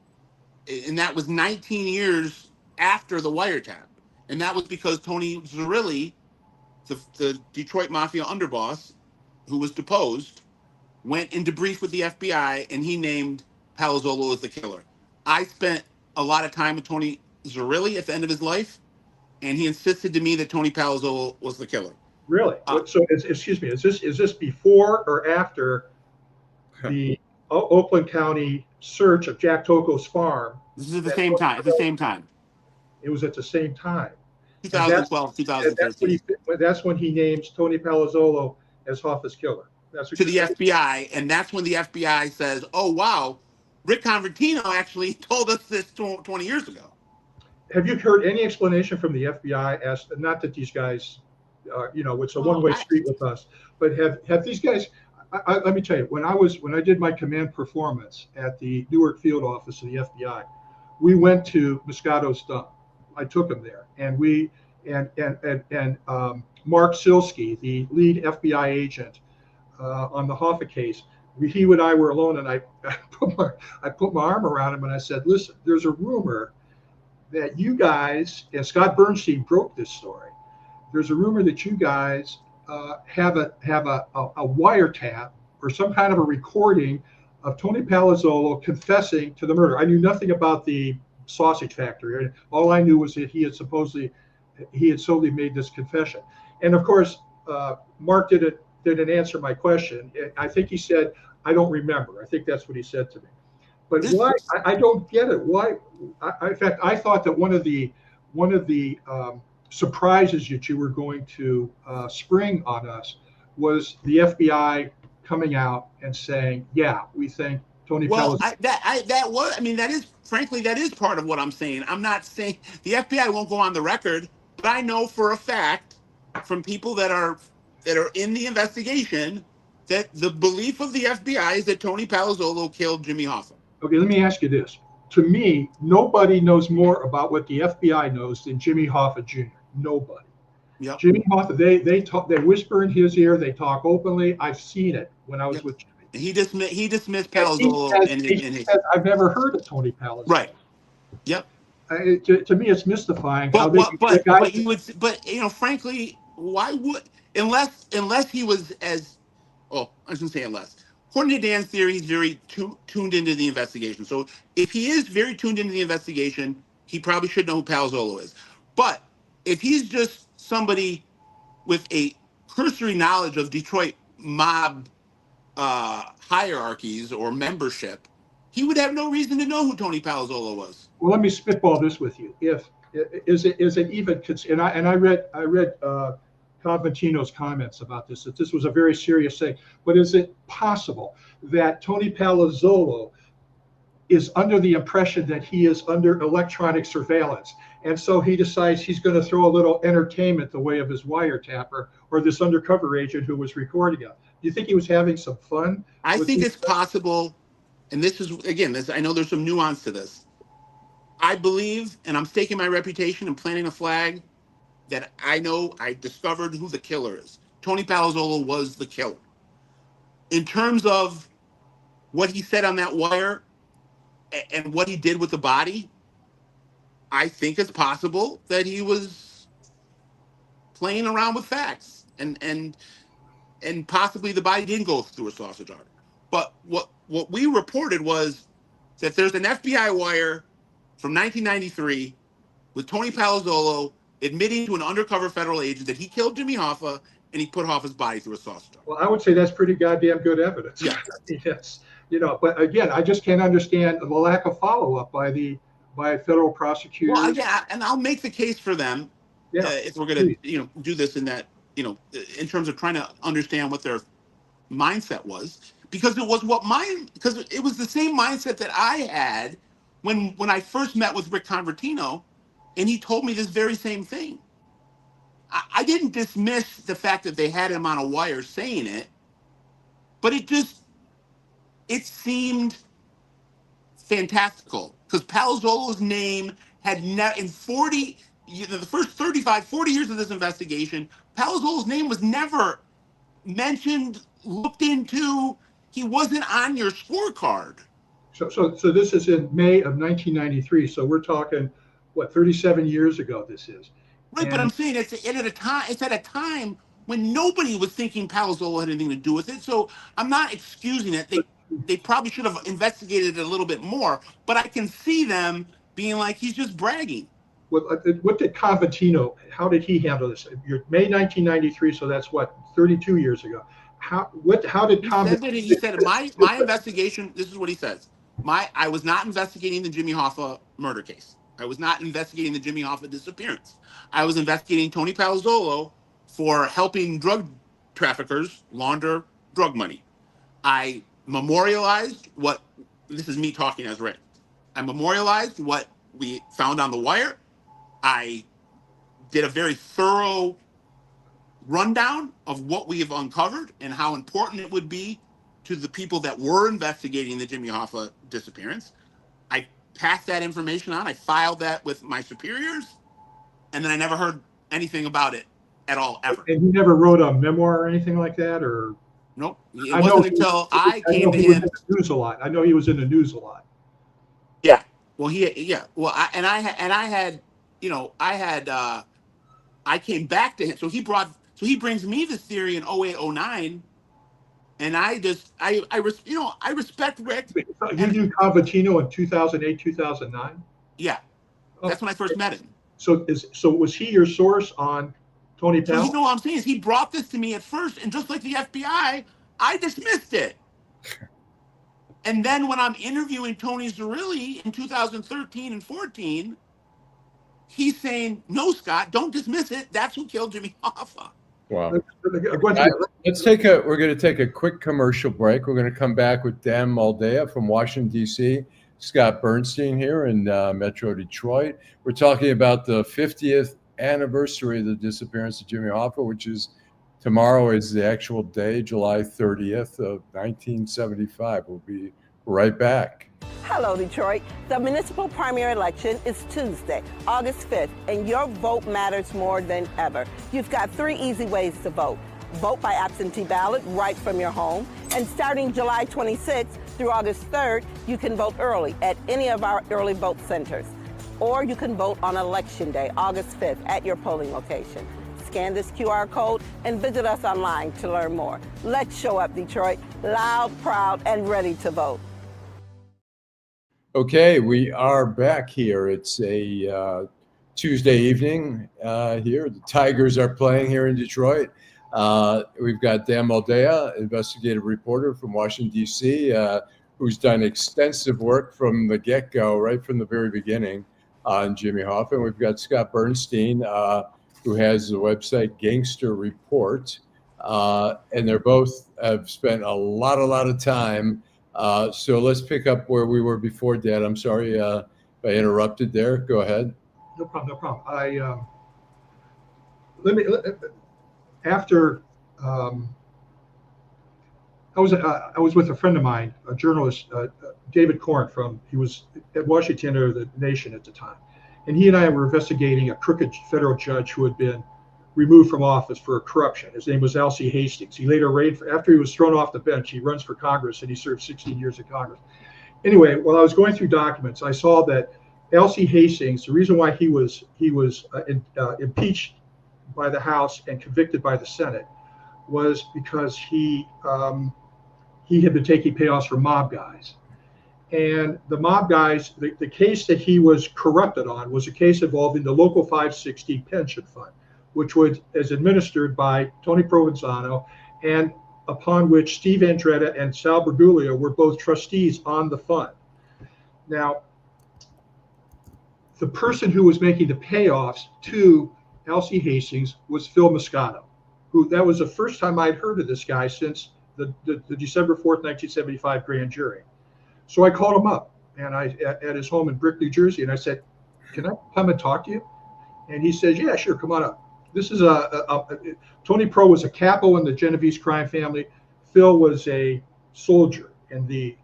and that was 19 years after the wiretap. And that was because Tony Zerilli, the Detroit Mafia underboss, who was deposed, went and debriefed with the FBI, and he named Palazolo as the killer. I spent a lot of time with Tony Zerilli at the end of his life, and he insisted to me that Tony Palazolo was the killer. Really? Excuse me. Is this before or after the Oakland County search of Jack Toko's farm? This is the same time. At the same time. It was at the same time. 2012, 2013. That's when he names Tony Palazolo as Hoffa's killer. To the FBI, and that's when the FBI says, "Oh wow, Rick Convertino actually told us this 20 years ago." Have you heard any explanation from the FBI as not that these guys, it's a one-way street with us, but have these guys? Let me tell you, when I did my command performance at the Newark field office of the FBI, we went to Moscato's dump. I took him there, and Mark Silsky, the lead FBI agent on the Hoffa case, he and I were alone, and I put my arm around him and I said, "Listen, there's a rumor that you guys," and Scott Burnstein broke this story. "There's a rumor that you guys have a wiretap or some kind of a recording of Tony Palazolo confessing to the murder." I knew nothing about the sausage factory. All I knew was that he had solely made this confession. And of course, Mark didn't answer my question. I think he said, "I don't remember." I think that's what he said to me. But why? I don't get it. Why? In fact, I thought that one of the surprises that you were going to spring on us was the FBI coming out and saying, "Yeah, we think Tony Palazolo." That is part of what I'm saying. I'm not saying the FBI won't go on the record, but I know for a fact from people that are in the investigation that the belief of the FBI is that Tony Palazolo killed Jimmy Hoffa. Okay, let me ask you this. To me, nobody knows more about what the FBI knows than Jimmy Hoffa Jr. Nobody. Yep. Jimmy Hoffa, they talk, they whisper in his ear, they talk openly. I've seen it when I was with Jimmy. And he dismissed And Palazolo he said, I've never heard of Tony Palazolo. Right. Yep. To me, it's mystifying how they but guy. you would, but frankly, why would, unless he was as, oh, I shouldn't say unless. According to Dan's theory, he's very tuned into the investigation. So if he is very tuned into the investigation, he probably should know who Palazolo is. But if he's just somebody with a cursory knowledge of Detroit mob hierarchies or membership, he would have no reason to know who Tony Palazolo was. Well, let me spitball this with you. Is it even? And I read Conventino's comments about this, that this was a very serious thing. But is it possible that Tony Palazolo is under the impression that he is under electronic surveillance, and so he decides he's going to throw a little entertainment the way of his wiretapper or this undercover agent who was recording him? Do you think he was having some fun? I think it's possible, and this is, again, I know there's some nuance to this. I believe, and I'm staking my reputation and planting a flag, that I know I discovered who the killer is. Tony Palazolo was the killer. In terms of what he said on that wire and what he did with the body, I think it's possible that he was playing around with facts, and possibly the body didn't go through a sausage artery. But what we reported was that there's an FBI wire from 1993 with Tony Palazolo admitting to an undercover federal agent that he killed Jimmy Hoffa and he put Hoffa's body through a sausage artery. Well, I would say that's pretty goddamn good evidence. Yeah. Yes. But again, I just can't understand the lack of follow-up by federal prosecutors. Well, yeah, and I'll make the case for them if we're going to, do this in that, in terms of trying to understand what their mindset was, because it was it was the same mindset that I had when I first met with Rick Convertino, and he told me this very same thing. I didn't dismiss the fact that they had him on a wire saying it, but it seemed fantastical, because Palazolo's name had never, in the first 40 years of this investigation, Palazolo's name was never mentioned, looked into. He wasn't on your scorecard. So this is in May of 1993. So we're talking, 37 years ago this is. Right, but I'm saying it's at a time when nobody was thinking Palazolo had anything to do with it. So I'm not excusing it. They probably should have investigated it a little bit more, but I can see them being like, he's just bragging. What did Conventino, how did he handle this? May 1993, so that's 32 years ago. How did Conventino? He said my investigation, this is what he says. I was not investigating the Jimmy Hoffa murder case. I was not investigating the Jimmy Hoffa disappearance. I was investigating Tony Palazolo for helping drug traffickers launder drug money. I memorialized this is me talking as Rick. I memorialized what we found on the wire. I did a very thorough rundown of what we have uncovered and how important it would be to the people that were investigating the Jimmy Hoffa disappearance. I passed that information on. I filed that with my superiors, and then I never heard anything about it at all, ever. And he never wrote a memoir or anything like that, or? Nope. It wasn't until I came to him. He was in the news a lot. I know he was in the news a lot. Yeah. Well, Well, I came back to him. So he brings me this theory in 08, 09. And I respect Rick. You knew Conventino in 2008, 2009? Yeah. That's when I first met him. So was he your source on Tony Palazolo? So you know what I'm saying is he brought this to me at first, and just like the FBI, I dismissed it. And then when I'm interviewing Tony Zerilli in 2013 and 14, he's saying, "No, Scott, don't dismiss it. That's who killed Jimmy Hoffa." Wow. We're going to take a quick commercial break. We're going to come back with Dan Moldea from Washington, D.C., Scott Burnstein here in Metro Detroit. We're talking about the 50th anniversary of the disappearance of Jimmy Hoffa, which is tomorrow is the actual day, July 30th of 1975. We'll be right back. Hello, Detroit. The municipal primary election is Tuesday, August 5th, and your vote matters more than ever. You've got 3 easy ways to vote. Vote by absentee ballot right from your home. And starting July 26th through August 3rd, you can vote early at any of our early vote centers. Or you can vote on Election Day, August 5th, at your polling location. Scan this QR code and visit us online to learn more. Let's show up, Detroit, loud, proud, and ready to vote. Okay, we are back here. It's a Tuesday evening here. The Tigers are playing here in Detroit. We've got Dan Moldea, investigative reporter from Washington, D.C., who's done extensive work from the get-go, right from the very beginning on Jimmy Hoffa. And we've got Scott Burnstein, who has the website Gangster Report. And they're both have spent a lot of time. So let's pick up where we were before, Dan. I'm sorry if I interrupted there. Go ahead. No problem. After I was with a friend of mine, a journalist, David Korn he was at Washington or the Nation at the time, and he and I were investigating a crooked federal judge who had been removed from office for corruption. His name was L.C. Hastings. He later after he was thrown off the bench, he runs for Congress and he served 16 years in Congress. Anyway, while I was going through documents, I saw that L.C. Hastings, the reason why he was impeached by the House and convicted by the Senate was because he had been taking payoffs from mob guys. And the mob guys, the case that he was corrupted on was a case involving the Local 560 pension fund, which is administered by Tony Provenzano, and upon which Steve Andretta and Sal Bergulia were both trustees on the fund. Now, the person who was making the payoffs to L.C. Hastings was Phil Moscato, that was the first time I'd heard of this guy since the December 4th, 1975 grand jury. So I called him up at his home in Brick, New Jersey, and I said, "Can I come and talk to you?" And he said, "Yeah, sure, come on up." This is Tony Pro was a capo in the Genovese crime family. Phil was a soldier in the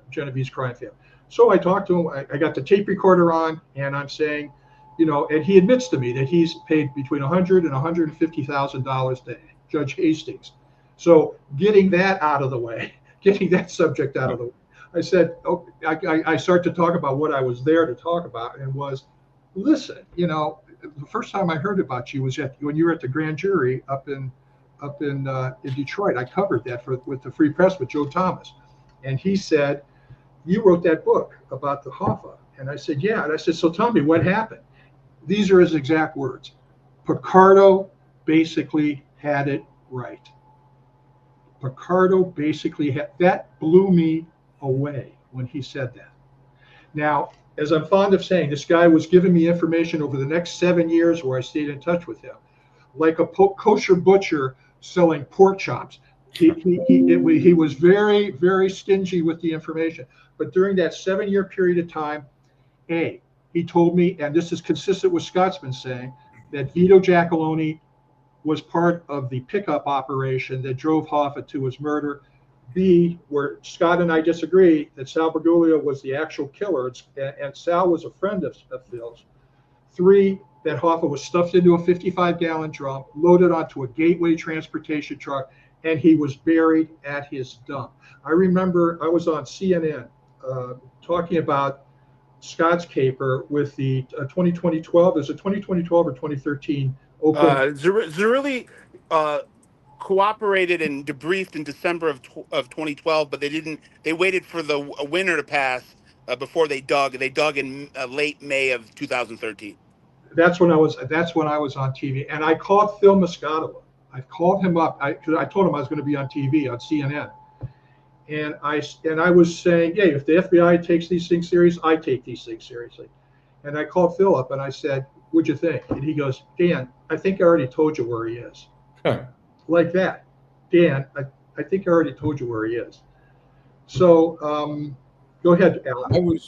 Genovese crime family. So I talked to him. I got the tape recorder on, and I'm saying, and he admits to me that he's paid between $100,000 and $150,000 to Judge Hastings. So getting that out of the way, getting that subject out of the way, I said, I start to talk about what I was there to talk about, and was, listen, the first time I heard about you was when you were at the grand jury up in Detroit. I covered that with the Free Press with Joe Thomas, and he said, "You wrote that book about the Hoffa." And I said, "Yeah." And I said, "So tell me what happened." These are his exact words. "Picardo basically had it right." Picardo basically that blew me away when he said that. Now, as I'm fond of saying, this guy was giving me information over the next 7 years where I stayed in touch with him, like a kosher butcher selling pork chops. He was very, very stingy with the information. But during that 7-year period of time, he told me, and this is consistent with Scott's been saying, that Vito Giacalone was part of the pickup operation that drove Hoffa to his murder. B, where Scott and I disagree, that Sal Bergulia was the actual killer, and Sal was a friend of Phil's. 3, that Hoffa was stuffed into a 55-gallon drum, loaded onto a Gateway transportation truck, and he was buried at his dump. I remember I was on CNN talking about Scott's caper with the 2012. There's a 2012 or 2013 Oakland. Zerilli cooperated and debriefed in December of 2012, but they waited for the winter to pass before they dug. They dug in late May of 2013. That's when I was on TV, and I called Phil Moscato. I called him up because I told him I was going to be on TV on CNN, and I was saying, "Hey, if the FBI takes these things serious, I take these things seriously." And I called Phil up and I said, "What'd you think?" And he goes, "Dan, I think I already told you where he is." Like that. "Dan, I think I already told you where he is." So go ahead, Alan.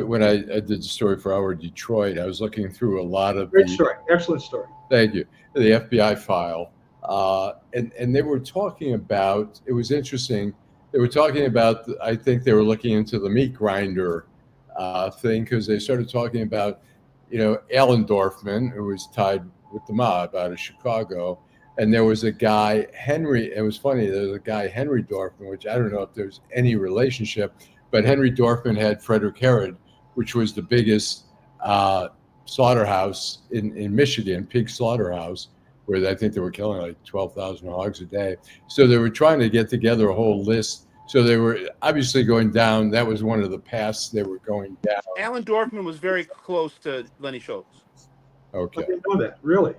When I did the story for Our Detroit, I was looking through a lot of Great story. Excellent story. Thank you. The FBI file. And they were talking about, it was interesting, they were talking about, I think they were looking into the meat grinder thing, because they started talking about, Alan Dorfman, who was tied with the mob out of Chicago. And there was a guy, Henry, it was funny, there was a guy, Henry Dorfman, which I don't know if there's any relationship, but Henry Dorfman had Frederick Herod, which was the biggest slaughterhouse in Michigan, pig slaughterhouse, where I think they were killing like 12,000 hogs a day. So they were trying to get together a whole list. So they were obviously going down. That was one of the paths they were going down. Alan Dorfman was very close to Lenny Schultz. Okay. I didn't know that. Really?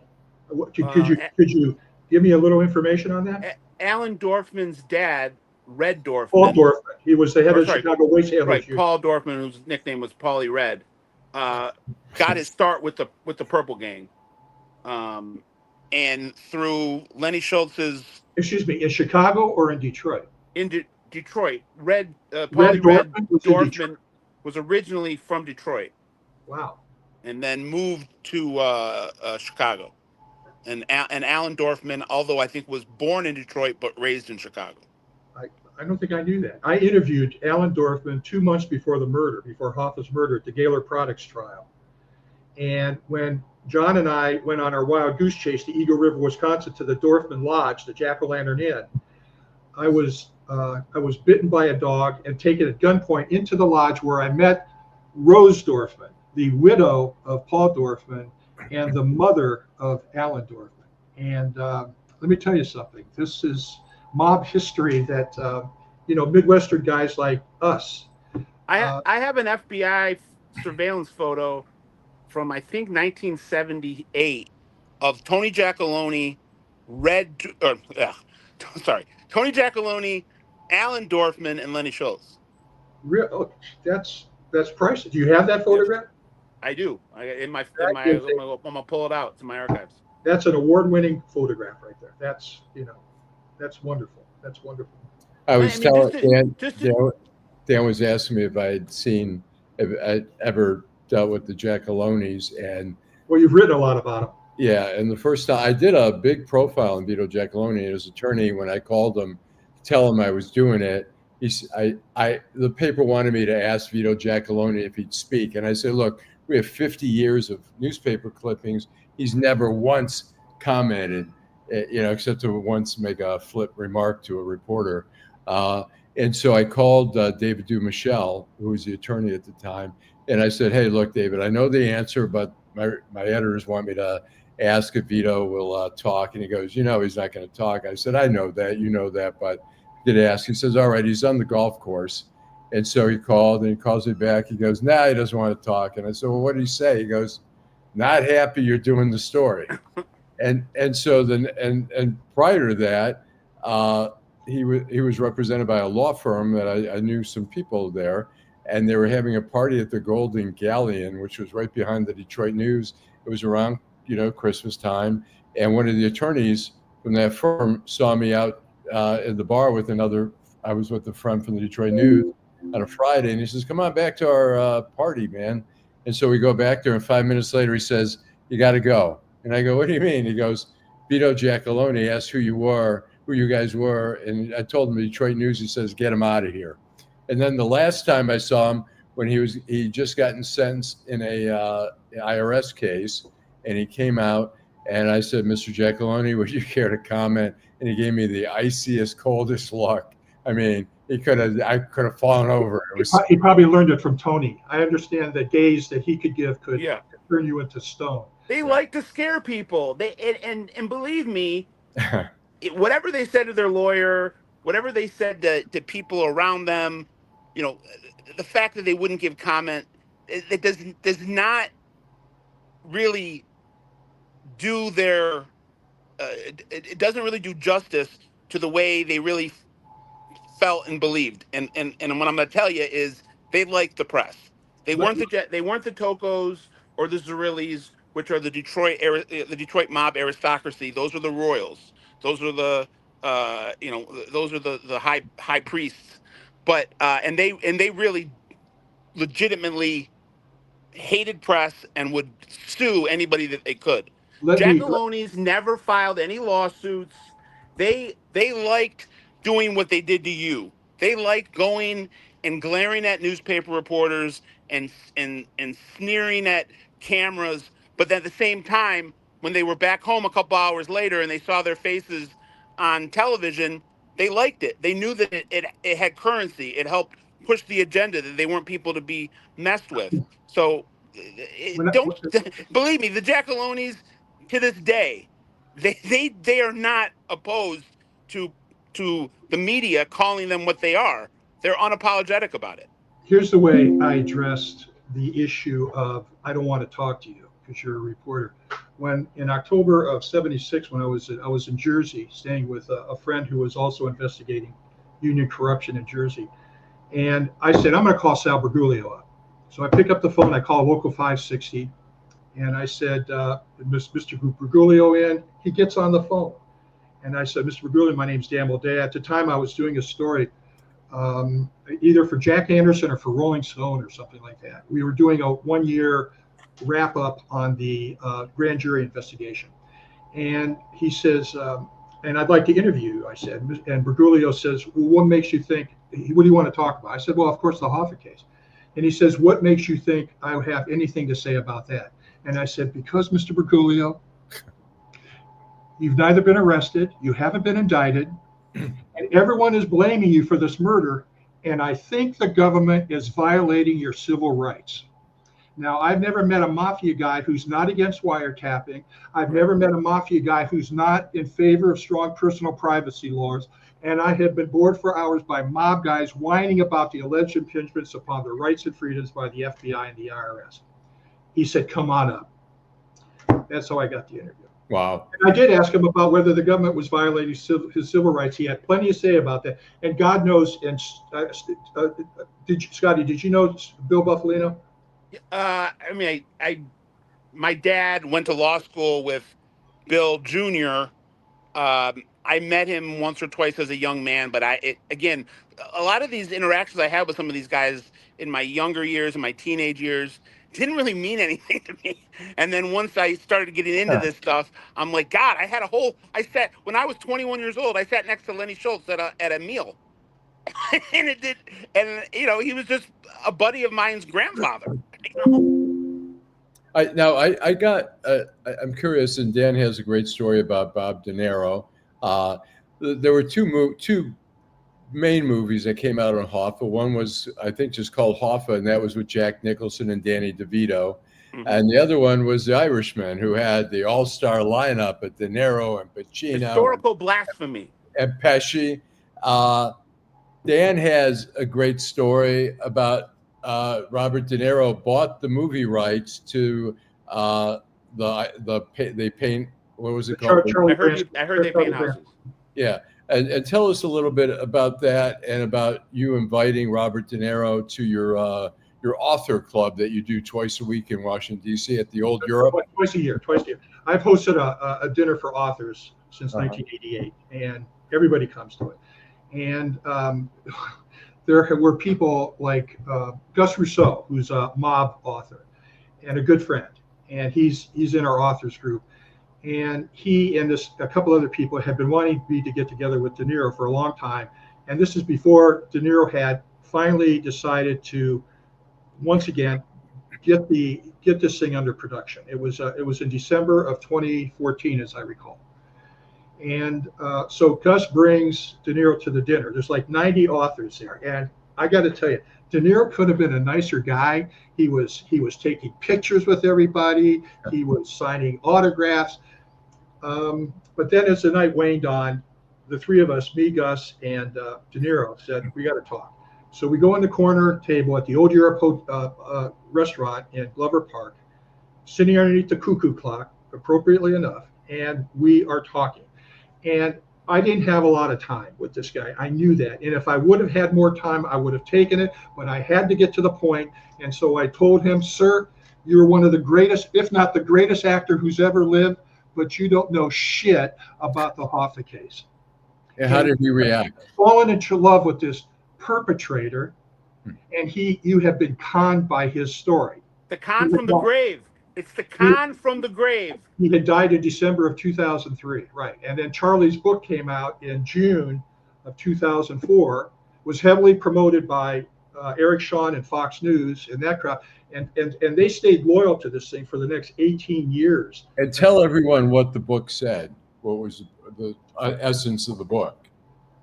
Could you give me a little information on that? Alan Dorfman's dad, Red Dorfman. Paul Dorfman. He was the head of Chicago Waste Handlers. Right, Paul Dorfman, whose nickname was Paulie Red, got his start with the Purple Gang, and through Lenny Schultz's. Excuse me, in Chicago or in Detroit? In Detroit, Paulie Red Dorfman was originally from Detroit. Wow. And then moved to Chicago. And Alan Dorfman, although I think was born in Detroit but raised in Chicago. I don't think I knew that. I interviewed Alan Dorfman 2 months before the murder, before Hoffa's murder at the Gaylor Products trial. And when John and I went on our wild goose chase to Eagle River, Wisconsin, to the Dorfman Lodge, the Jack-o'-lantern Inn, I was bitten by a dog and taken at gunpoint into the lodge, where I met Rose Dorfman, the widow of Paul Dorfman and the mother of Alan Dorfman. And let me tell you something. This is mob history that, Midwestern guys like us. I have an FBI surveillance photo from, I think, 1978 of Tony Giacalone, Tony Giacalone, Alan Dorfman, and Lenny Schultz. That's priceless. Do you have that photograph? I do. I'm gonna pull it out. It's in my archives. That's an award-winning photograph right there. That's wonderful. That's wonderful. I was telling Dan was asking me if I ever dealt with the Giacalones, and well, you've written a lot about them. Yeah, and the first time I did a big profile on Vito Giacalone and his attorney. When I called him to tell him I was doing it, the paper wanted me to ask Vito Giacalone if he'd speak, and I said, look, we have 50 years of newspaper clippings. He's never once commented, except to once make a flip remark to a reporter. And so I called David Dumichel, who was the attorney at the time, and I said, hey, look, David, I know the answer, but my editors want me to ask if Vito will talk. And he goes, he's not going to talk. I said, I know that, but did ask. He says, all right, he's on the golf course. And so he called, and he calls me back. He goes, nah, he doesn't want to talk. And I said, well, what did he say? He goes, not happy you're doing the story. and so then, and prior to that, he was represented by a law firm that I knew some people there, and they were having a party at the Golden Galleon, which was right behind the Detroit News. It was around, Christmas time. And one of the attorneys from that firm saw me out at the bar with I was with a friend from the Detroit News on a Friday, and he says, come on back to our party, man. And so we go back there, and 5 minutes later he says, you got to go. And I go, what do you mean? He goes, Vito Giacalone asked who you guys were. And I told him the Detroit News. He says, get him out of here. And then the last time I saw him, when he just gotten sentenced in a IRS case, and he came out, and I said, Mr. Giacalone, would you care to comment? And he gave me the iciest, coldest look. I mean, I could have fallen over. He probably learned it from Tony. I understand the gaze that he could give could turn you into stone. They like to scare people. And believe me, whatever they said to their lawyer, whatever they said to people around them, the fact that they wouldn't give comment, it does not really do their. It doesn't really do justice to the way they really felt and believed. And what I'm going to tell you is they liked the press. They weren't the Tocos or the Zerillis, which are the Detroit mob aristocracy. Those are the royals. Those are the those are the high priests. But and they really legitimately hated press and would sue anybody that they could. Giacalone's never filed any lawsuits. They liked doing what they did to you. They like going and glaring at newspaper reporters and sneering at cameras. But at the same time, when they were back home a couple hours later and they saw their faces on television, they liked it. They knew that it had currency. It helped push the agenda, that they weren't people to be messed with. So don't believe me, the Jackalonis to this day, they are not opposed to the media calling them what they are. They're unapologetic about it. Here's the way I addressed the issue of I don't want to talk to you because you're a reporter. When in October of '76, when I was in Jersey, staying with a friend who was also investigating union corruption in Jersey, and I said I'm going to call Sal Bergoglio up. So I pick up the phone, I call local 560, and I said, Mr. Bergoglio in. He gets on the phone, and I said, Mr. Bergoglio, my name's Dan Moldea. At the time, I was doing a story either for Jack Anderson or for Rolling Stone or something like that. We were doing a 1-year wrap up on the grand jury investigation. And he says, and I'd like to interview you, I said. And Bergoglio says, well, what makes you think, what do you want to talk about? I said, well, of course, the Hoffa case. And he says, what makes you think I would have anything to say about that? And I said, because Mr. Bergoglio, you've neither been arrested, you haven't been indicted, and everyone is blaming you for this murder. And I think the government is violating your civil rights. Now, I've never met a mafia guy who's not against wiretapping. I've never met a mafia guy who's not in favor of strong personal privacy laws. And I have been bored for hours by mob guys whining about the alleged impingements upon their rights and freedoms by the FBI and the IRS. He said, come on up. That's how I got the interview. Wow. And I did ask him about whether the government was violating his civil rights. He had plenty to say about that. And God knows, and Scotty, did you know Bill Buffalino? I mean, my dad went to law school with Bill Jr. I met him once or twice as a young man, but again, a lot of these interactions I had with some of these guys in my younger years, in my teenage years, didn't really mean anything to me. And then once I started getting into this stuff, I'm like, God, when I was 21 years old, I sat next to Lenny Schultz at a meal. And he was just a buddy of mine's grandfather. I'm curious, and Dan has a great story about Bob De Niro. There were two main movies that came out on Hoffa. One was, I think, just called Hoffa, and that was with Jack Nicholson and Danny DeVito. Mm-hmm. And the other one was The Irishman, who had the all-star lineup of De Niro and Pacino. Historical blasphemy. And Pesci. Dan has a great story about Robert De Niro bought the movie rights to they paint, what was it called? I heard they paint houses. Yeah. And tell us a little bit about that and about you inviting Robert De Niro to your author club that you do twice a week in Washington, D.C. at the Old Europe. Twice a year. I've hosted a dinner for authors since 1988, and everybody comes to it. And there were people like Gus Rousseau, who's a mob author and a good friend, and he's in our authors group. And he and a couple other people had been wanting me to get together with De Niro for a long time. And this is before De Niro had finally decided to, once again, get this thing under production. It was in December of 2014, as I recall. And so Gus brings De Niro to the dinner. There's like 90 authors there. And I got to tell you, De Niro could have been a nicer guy. He was taking pictures with everybody. He was signing autographs. But then as the night waned on, the three of us, me, Gus, and De Niro, said, we got to talk. So we go in the corner table at the Old Europe restaurant in Glover Park, sitting underneath the cuckoo clock, appropriately enough, and we are talking. And I didn't have a lot of time with this guy. I knew that. And if I would have had more time, I would have taken it. But I had to get to the point. And so I told him, sir, you're one of the greatest, if not the greatest actor who's ever lived, but you don't know shit about the Hoffa case. And how did he react? Fallen into love with this perpetrator, and you have been conned by his story. The con from the grave. It's the con from the grave. He had died in December of 2003, right? And then Charlie's book came out in June of 2004, was heavily promoted by Eric Shawn and Fox News and that crowd. And they stayed loyal to this thing for the next 18 years. And tell everyone what the book said. What was the essence of the book?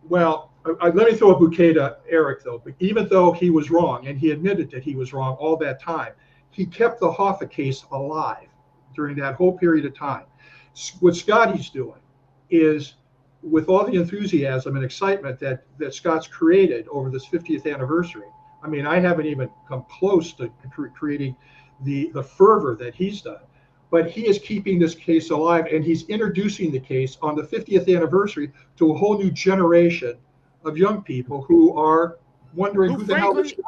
Well, let me throw a bouquet to Eric, though. But even though he was wrong, and he admitted that he was wrong all that time, he kept the Hoffa case alive during that whole period of time. What Scotty's doing is, with all the enthusiasm and excitement that Scott's created over this 50th anniversary, I mean, I haven't even come close to creating the fervor that he's done. But he is keeping this case alive, and he's introducing the case on the 50th anniversary to a whole new generation of young people who are wondering who the hell this guy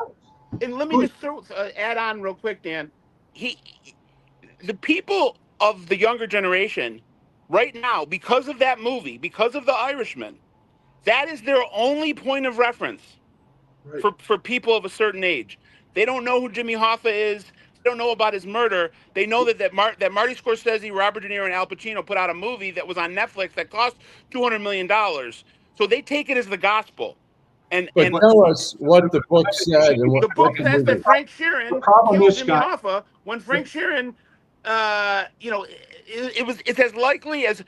is. And let me just add on real quick, Dan. The people of the younger generation right now, because of that movie, because of The Irishman, that is their only point of reference for people of a certain age. They don't know who Jimmy Hoffa is. They don't know about his murder. They know that Marty Scorsese, Robert De Niro, and Al Pacino put out a movie that was on Netflix that cost $200 million. So they take it as the gospel. And tell us what the book said. And the book says that Frank Sheeran killed Jimmy Hoffa when Frank Sheeran, it's as likely as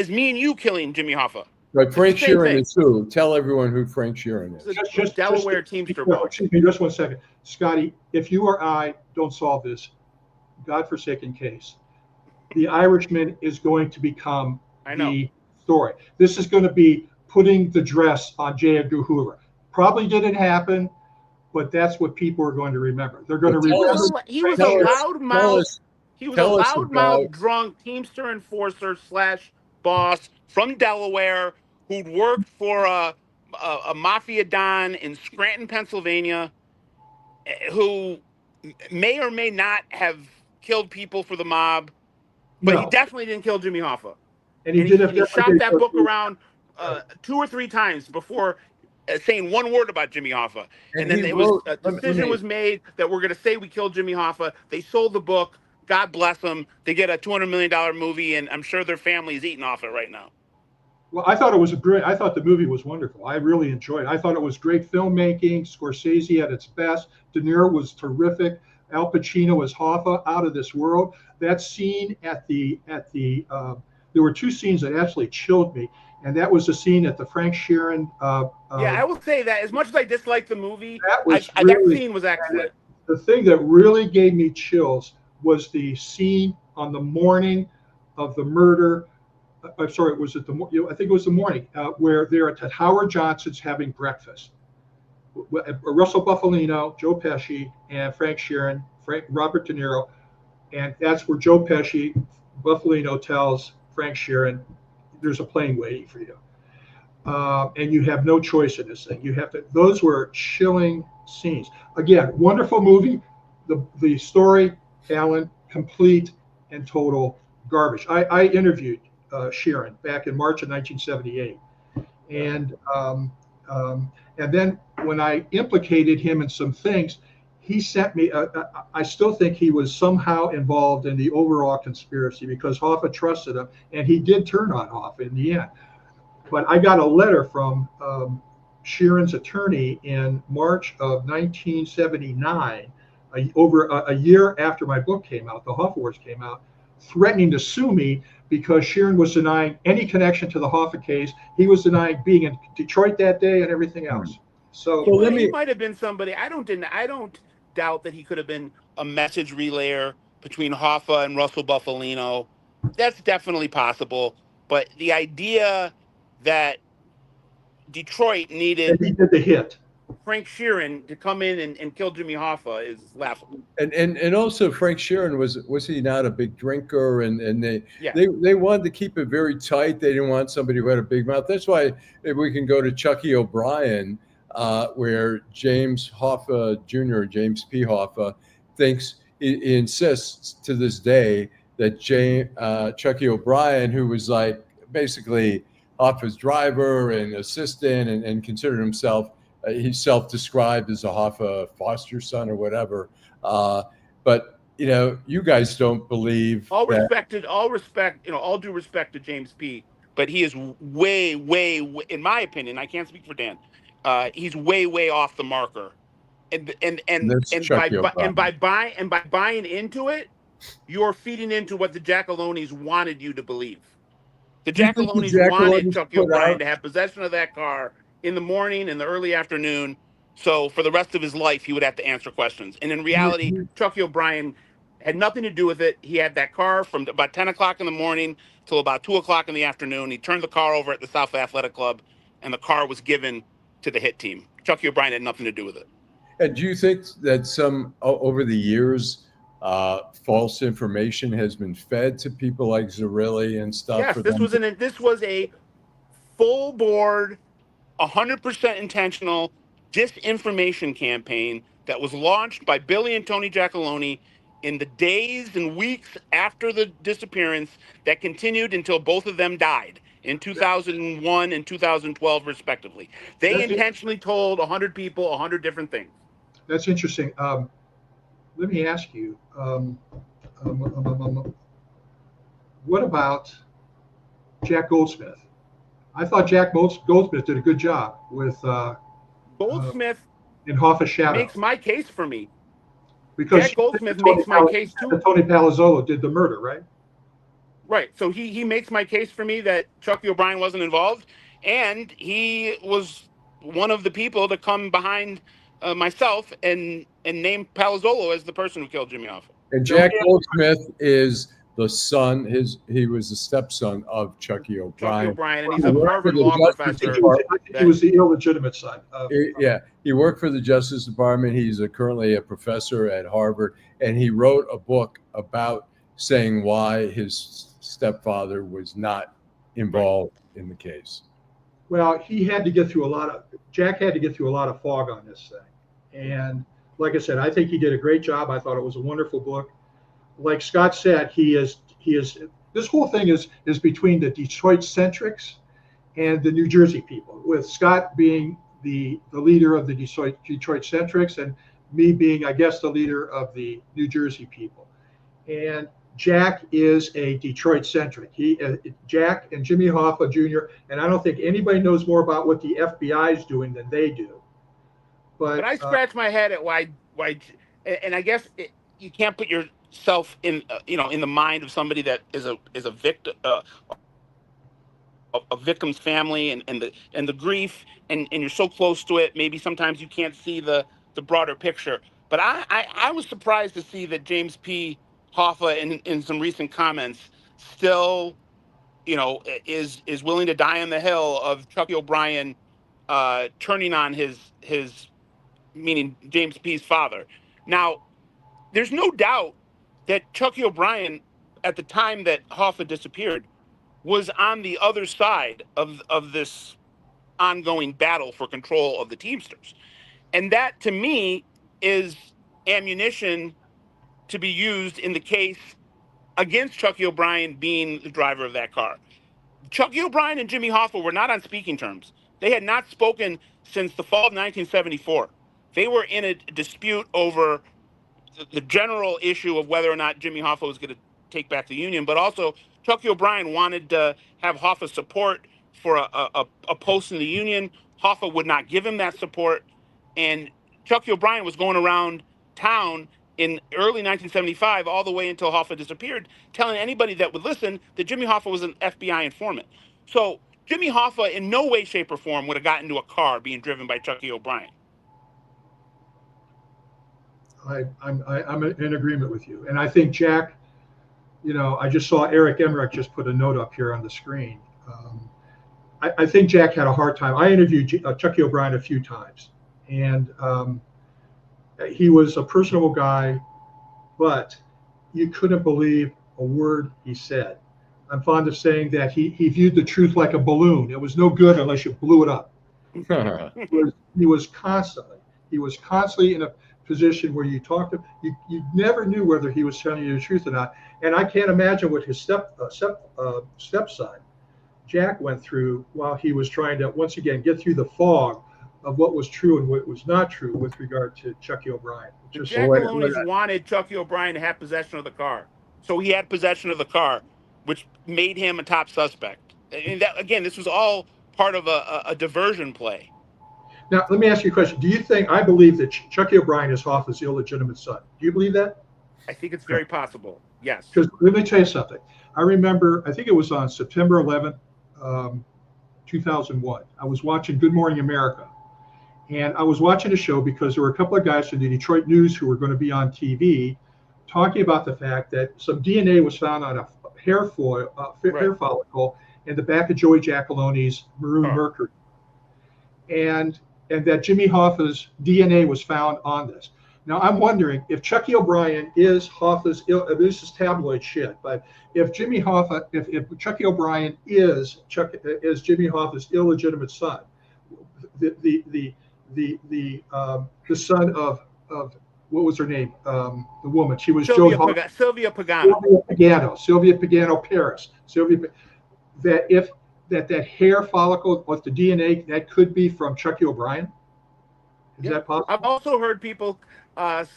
me and you killing Jimmy Hoffa. Right, Frank Sheeran is who? Tell everyone who Frank Sheeran is. Just Delaware Teamster book. Excuse me, just 1 second. Scotty, if you or I don't solve this godforsaken case, The Irishman is going to become the story. This is going to be putting the dress on J. Edgar Hoover. Probably didn't happen, but that's what people are going to remember. They're going to remember. He was a loudmouth. He was a loudmouth, drunk Teamster enforcer / boss from Delaware who'd worked for a mafia don in Scranton, Pennsylvania, who may or may not have killed people for the mob, but he definitely didn't kill Jimmy Hoffa. And he shot that book around 2 or 3 times before saying one word about Jimmy Hoffa. And then a decision was made that we're going to say we killed Jimmy Hoffa. They sold the book. God bless them. They get a $200 million movie, and I'm sure their family is eating off it right now. Well, I thought it was I thought the movie was wonderful. I really enjoyed it. I thought it was great filmmaking. Scorsese at its best. De Niro was terrific. Al Pacino as Hoffa, out of this world. That scene at the there were 2 scenes that absolutely chilled me, and that was the scene at the Frank Sheeran. I will say that as much as I disliked the movie, that scene was excellent. The thing that really gave me chills was the scene on the morning of the murder. I'm sorry, I think it was the morning where they're at Howard Johnson's having breakfast. Russell Bufalino, Joe Pesci, and Frank Sheeran, Robert De Niro, and that's where Joe Pesci, Bufalino tells Frank Sheeran, "There's a plane waiting for you, and you have no choice in this thing. You have to." Those were chilling scenes. Again, wonderful movie. The story, Alan, complete and total garbage. I interviewed Sheeran back in March of 1978, and then when I implicated him in some things, he sent me. I still think he was somehow involved in the overall conspiracy because Hoffa trusted him, and he did turn on Hoffa in the end. But I got a letter from Sheeran's attorney in March of 1979, over a year after my book came out, The Hoffa Wars came out, threatening to sue me because Sheeran was denying any connection to the Hoffa case. He was denying being in Detroit that day and everything else. So he might have been somebody. I don't doubt that he could have been a message relayer between Hoffa and Russell Bufalino. That's definitely possible. But the idea that Detroit needed he did the hit. Frank Sheeran to come in and kill Jimmy Hoffa is laughable. And also Frank Sheeran was he not a big drinker, and they wanted to keep it very tight. They didn't want somebody who had a big mouth. That's why if we can go to Chucky O'Brien, where James Hoffa Jr., James P. Hoffa, thinks he insists to this day that Chucky O'Brien, who was like basically Hoffa's driver and assistant and considered himself, he's self-described as a Hoffa foster son or whatever. But, you guys don't believe all due respect to James P., but he is way, in my opinion, I can't speak for Dan, he's way off the marker. And by buying into it, you're feeding into what the Giacalones wanted you to believe. The Giacalones wanted Chucky O'Brien to have possession of that car in the morning and the early afternoon. So for the rest of his life, he would have to answer questions. And in reality, Chucky O'Brien had nothing to do with it. He had that car from about 10 o'clock in the morning till about 2 o'clock in the afternoon. He turned the car over at the South Athletic Club, and the car was given to the hit team. Chucky O'Brien had nothing to do with it. And do you think that some over the years, false information has been fed to people like Zerilli and stuff? Yes, this was a full board, 100% intentional disinformation campaign that was launched by Billy and Tony Giacalone in the days and weeks after the disappearance that continued until both of them died in 2001 and 2012, respectively. They intentionally told 100 people 100 different things. That's interesting. Let me ask you, what about Jack Goldsmith? I thought Jack Goldsmith did a good job with Goldsmith in Hoffa Shadow. Makes my case for me. Because Jack Goldsmith makes my case too. Tony Palazolo did the murder, right? Right. So he makes my case for me that Chucky O'Brien wasn't involved, and he was one of the people to come behind myself and name Palazolo as the person who killed Jimmy Hoffa. And Jack Goldsmith is the son. He was the stepson of Chucky O'Brien. Chucky O'Brien, and he's a Harvard law professor. I think he was the illegitimate son. He worked for the Justice Department. He's currently a professor at Harvard, and he wrote a book about saying why his stepfather was not involved in the case. Well, he had to get through Jack had to get through a lot of fog on this thing. And like I said, I think he did a great job. I thought it was a wonderful book. Like Scott said, this whole thing is between the Detroit centrics and the New Jersey people, with Scott being the leader of the Detroit centrics and me being, I guess, the leader of the New Jersey people. And Jack is a Detroit centric. Jack and Jimmy Hoffa Jr., and I don't think anybody knows more about what the FBI is doing than they do. But I scratch my head at why, and I guess you can't put yourself in, in the mind of somebody that is a victim, a victim's family, and the grief, and you're so close to it. Maybe sometimes you can't see the broader picture. But I was surprised to see that James P. Hoffa, in some recent comments, still, is willing to die on the hill of Chucky O'Brien turning on his meaning James P.'s father. Now, there's no doubt that Chucky O'Brien, at the time that Hoffa disappeared, was on the other side of this ongoing battle for control of the Teamsters. And that, to me, is ammunition to be used in the case against Chucky O'Brien being the driver of that car. Chucky O'Brien and Jimmy Hoffa were not on speaking terms. They had not spoken since the fall of 1974. They were in a dispute over the general issue of whether or not Jimmy Hoffa was going to take back the union, but also Chucky O'Brien wanted to have Hoffa support for a post in the union. Hoffa would not give him that support, and Chucky O'Brien was going around town in early 1975 all the way until Hoffa disappeared, telling anybody that would listen that Jimmy Hoffa was an FBI informant. So Jimmy Hoffa in no way, shape, or form would have gotten into a car being driven by Chucky O'Brien. I'm in agreement with you. And I think Jack, I just saw Eric Emmerich just put a note up here on the screen. I think Jack had a hard time. I interviewed Chucky O'Brien a few times, and he was a personable guy, but you couldn't believe a word he said. I'm fond of saying that he viewed the truth like a balloon. It was no good unless you blew it up. He was constantly in a position where you talked to you never knew whether he was telling you the truth or not. And I can't imagine what his stepson Jack went through while he was trying to once again get through the fog of what was true and what was not true with regard to Chucky O'Brien. Giacalones wanted Chucky O'Brien to have possession of the car, so he had possession of the car, which made him a top suspect. And that, again, this was all part of a diversion play. Now, let me ask you a question. Do you think, I believe that Chucky O'Brien is Hoffa's illegitimate son. Do you believe that? I think it's very possible. Yes. Because let me tell you something. I remember, I think it was on September 11th, 2001. I was watching Good Morning America. And I was watching a show because there were a couple of guys from the Detroit News who were going to be on TV talking about the fact that some DNA was found on a hair follicle in the back of Joey Giacaloni's maroon Mercury. And that Jimmy Hoffa's DNA was found on this. Now, I'm wondering if Chucky O'Brien is Hoffa's, this is tabloid shit, but if Jimmy Hoffa, if Chucky O'Brien is Jimmy Hoffa's illegitimate son, the son of what was her name? The woman. She was Sylvia Pagano. Sylvia Pagano Paris. That hair follicle with the DNA, that could be from Chucky O'Brien? Is that possible? I've also heard people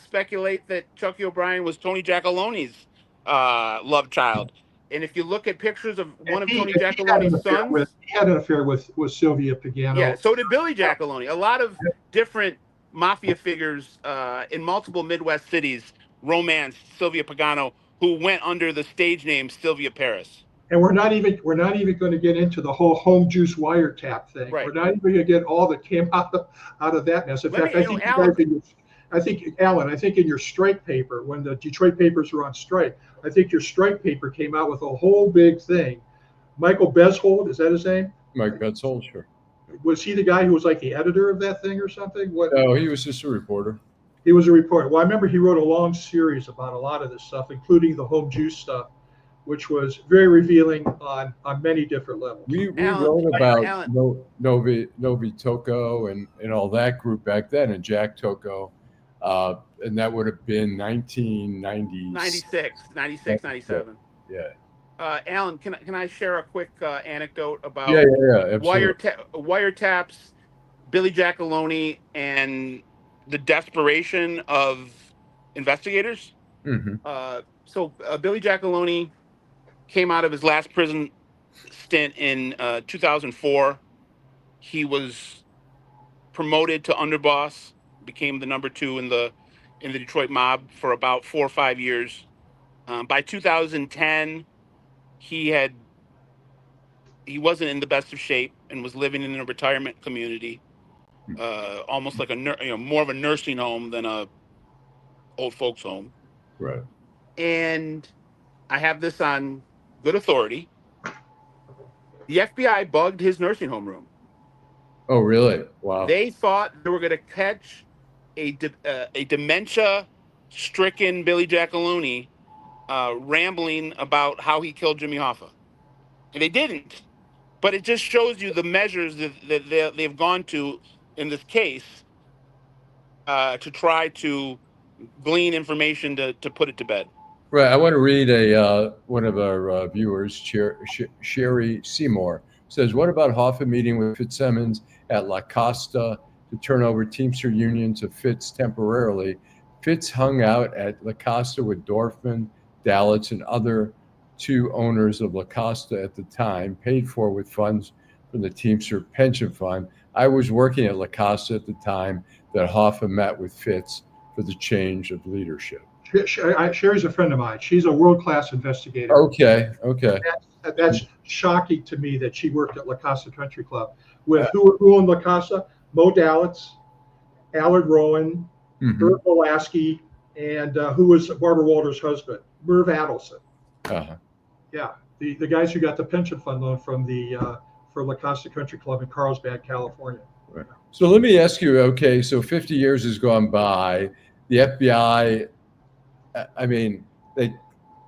speculate that Chucky O'Brien was Tony Giacaloni's love child. And if you look at pictures of one of Tony Giacaloni's sons... He had an affair with Sylvia Pagano. Yeah, so did Billy Giacaloni. A lot of different mafia figures in multiple Midwest cities romanced Sylvia Pagano, who went under the stage name Sylvia Paris. And we're not even going to get into the whole home juice wiretap thing. Right. We're not even going to get all that came out of that mess. In fact, I think Alan, in your strike paper, when the Detroit papers were on strike, I think your strike paper came out with a whole big thing. Michael Beshold, is that his name? Mike Beshold, sure. Was he the guy who was like the editor of that thing or something? No, he was just a reporter. He was a reporter. Well, I remember he wrote a long series about a lot of this stuff, including the home juice stuff, which was very revealing on many different levels. We wrote about Novi Tocco and all that group back then, and Jack Tocco, and that would have been 96, 97. Yeah. Alan, can I share a quick anecdote about wiretaps, Billy Giacaloni, and the desperation of investigators? Mm-hmm. So Billy Giacaloni came out of his last prison stint in 2004. He was promoted to underboss, became the number 2 in the Detroit mob for about 4 or 5 years. By 2010, he wasn't in the best of shape and was living in a retirement community, almost like more of a nursing home than a old folks home. Right. And I have this on good authority. The FBI bugged his nursing home room. Oh, really? Wow. They thought they were going to catch a dementia-stricken Billy Giacaloni rambling about how he killed Jimmy Hoffa. And they didn't. But it just shows you the measures that they've gone to in this case to try to glean information to put it to bed. Right. I want to read one of our viewers, Sherry Seymour, says, what about Hoffa meeting with Fitzsimmons at La Costa to turn over Teamster Union to Fitz temporarily? Fitz hung out at La Costa with Dorfman, Dalitz, and other 2 owners of La Costa at the time, paid for with funds from the Teamster pension fund. I was working at La Costa at the time that Hoffa met with Fitz for the change of leadership. Sherry's a friend of mine. She's a world-class investigator. Okay. That's shocking to me that she worked at La Costa Country Club with who owned La Costa? Mo Dalitz, Allard Rowan, Bert Molaski, and who was Barbara Walters' husband, Merv Adelson. Uh-huh. Yeah, the guys who got the pension fund loan from for La Costa Country Club in Carlsbad, California. Right. So let me ask you. Okay, so 50 years has gone by. The FBI. I mean,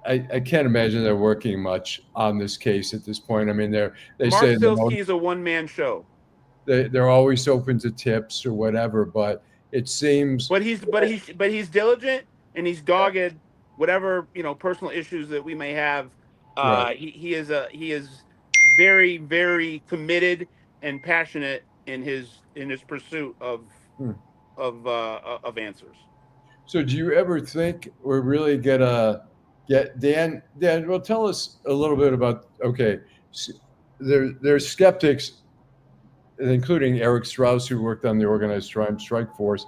I can't imagine they're working much on this case at this point. I mean, they Mark say Silsky is a one-man show. They're always open to tips or whatever, but it seems. But he's diligent and he's dogged. Whatever personal issues that we may have, right. he is very, very committed and passionate in his pursuit of answers. So do you ever think we're really gonna get Dan? Well, tell us a little bit about. Okay, there's skeptics including Eric Strauss, who worked on the organized crime strike force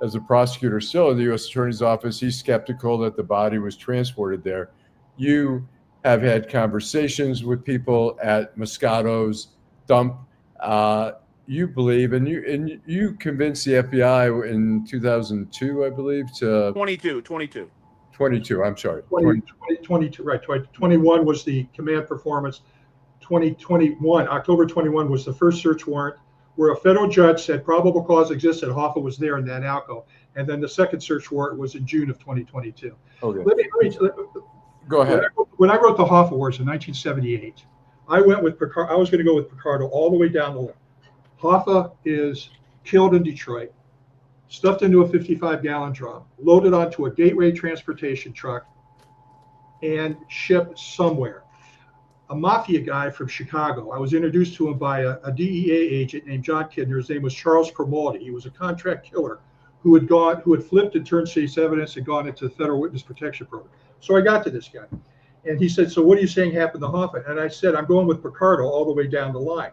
as a prosecutor still in the U.S. Attorney's Office. He's skeptical that the body was transported there. You have had conversations with people at Moscato's dump. You believe, and you convinced the FBI in 2002, I believe, to 22. 22. I'm sorry. 22, right. 21 was the command performance. 2021, October 21 was the first search warrant where a federal judge said probable cause existed. Hoffa was there in that alcove. And then the second search warrant was in June of 2022. Okay. Let me Go ahead. When I wrote the Hoffa Wars in 1978, I went with Picardo. I was going to go with Picardo all the way down the list. Hoffa is killed in Detroit, stuffed into a 55-gallon drum, loaded onto a gateway transportation truck, and shipped somewhere. A mafia guy from Chicago, I was introduced to him by a DEA agent named John Kidner. His name was Charles Cromaldi. He was a contract killer who had flipped and turned state's evidence and gone into the Federal Witness Protection Program. So I got to this guy, and he said, "So what are you saying happened to Hoffa?" And I said, "I'm going with Picardo all the way down the line."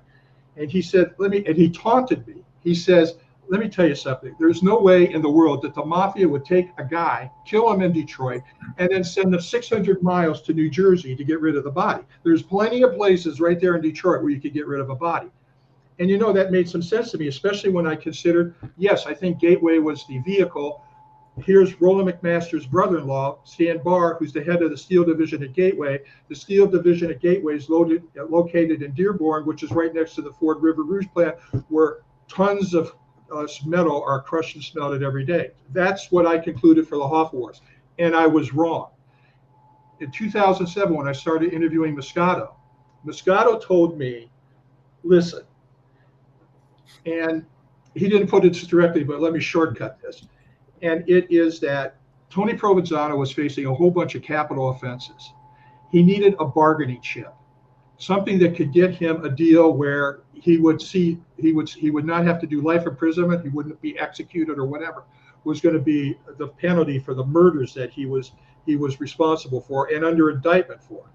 And he said, and he taunted me. He says, "Let me tell you something. There's no way in the world that the mafia would take a guy, kill him in Detroit, and then send him 600 miles to New Jersey to get rid of the body. There's plenty of places right there in Detroit where you could get rid of a body." And that made some sense to me, especially when I considered, yes, I think Gateway was the vehicle. Here's Roland McMaster's brother-in-law, Stan Barr, who's the head of the Steel Division at Gateway. The Steel Division at Gateway is located in Dearborn, which is right next to the Ford River Rouge plant, where tons of metal are crushed and smelted every day. That's what I concluded for the Hoffa Wars, and I was wrong. In 2007, when I started interviewing Moscato told me, "Listen," and he didn't put it directly, but let me shortcut this. And it is that Tony Provenzano was facing a whole bunch of capital offenses. He needed a bargaining chip, something that could get him a deal where he would not have to do life imprisonment. He wouldn't be executed or whatever was going to be the penalty for the murders that he was responsible for and under indictment for.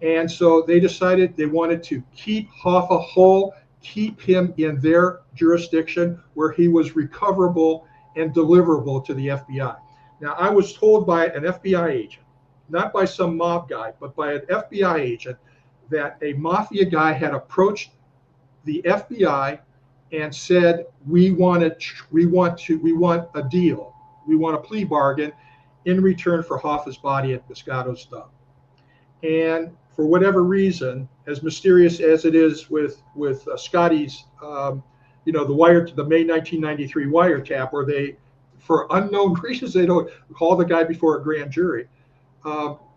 And so they decided they wanted to keep Hoffa whole, keep him in their jurisdiction where he was recoverable and deliverable to the FBI. Now, I was told by an FBI agent, not by some mob guy, but by an FBI agent, that a mafia guy had approached the FBI and said, we want a deal. We want a plea bargain in return for Hoffa's body at Moscato's dump. And for whatever reason, as mysterious as it is with Scotty's, the May 1993 wiretap, where they, for unknown reasons, they don't call the guy before a grand jury.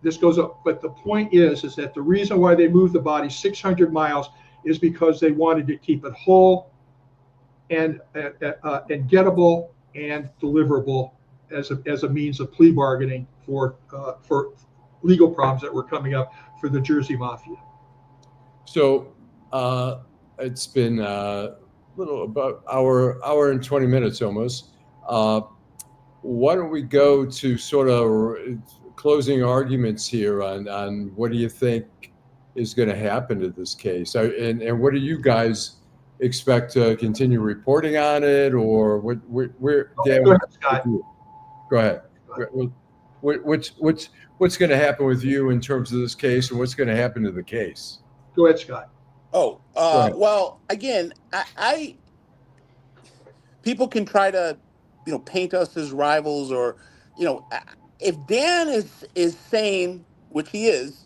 This goes up, but the point is that the reason why they moved the body 600 miles is because they wanted to keep it whole and gettable and deliverable as a means of plea bargaining for legal problems that were coming up for the Jersey Mafia. So it's been little about hour and 20 minutes almost. Why don't we go to sort of closing arguments here on what do you think is going to happen to this case, and what do you guys expect to continue reporting on it, or where? Dan, go ahead, Scott. Go ahead. What's going to happen with you in terms of this case, and what's going to happen to the case? Go ahead, Scott. Oh, well, again, I people can try to, paint us as rivals, or, if Dan is saying, which he is,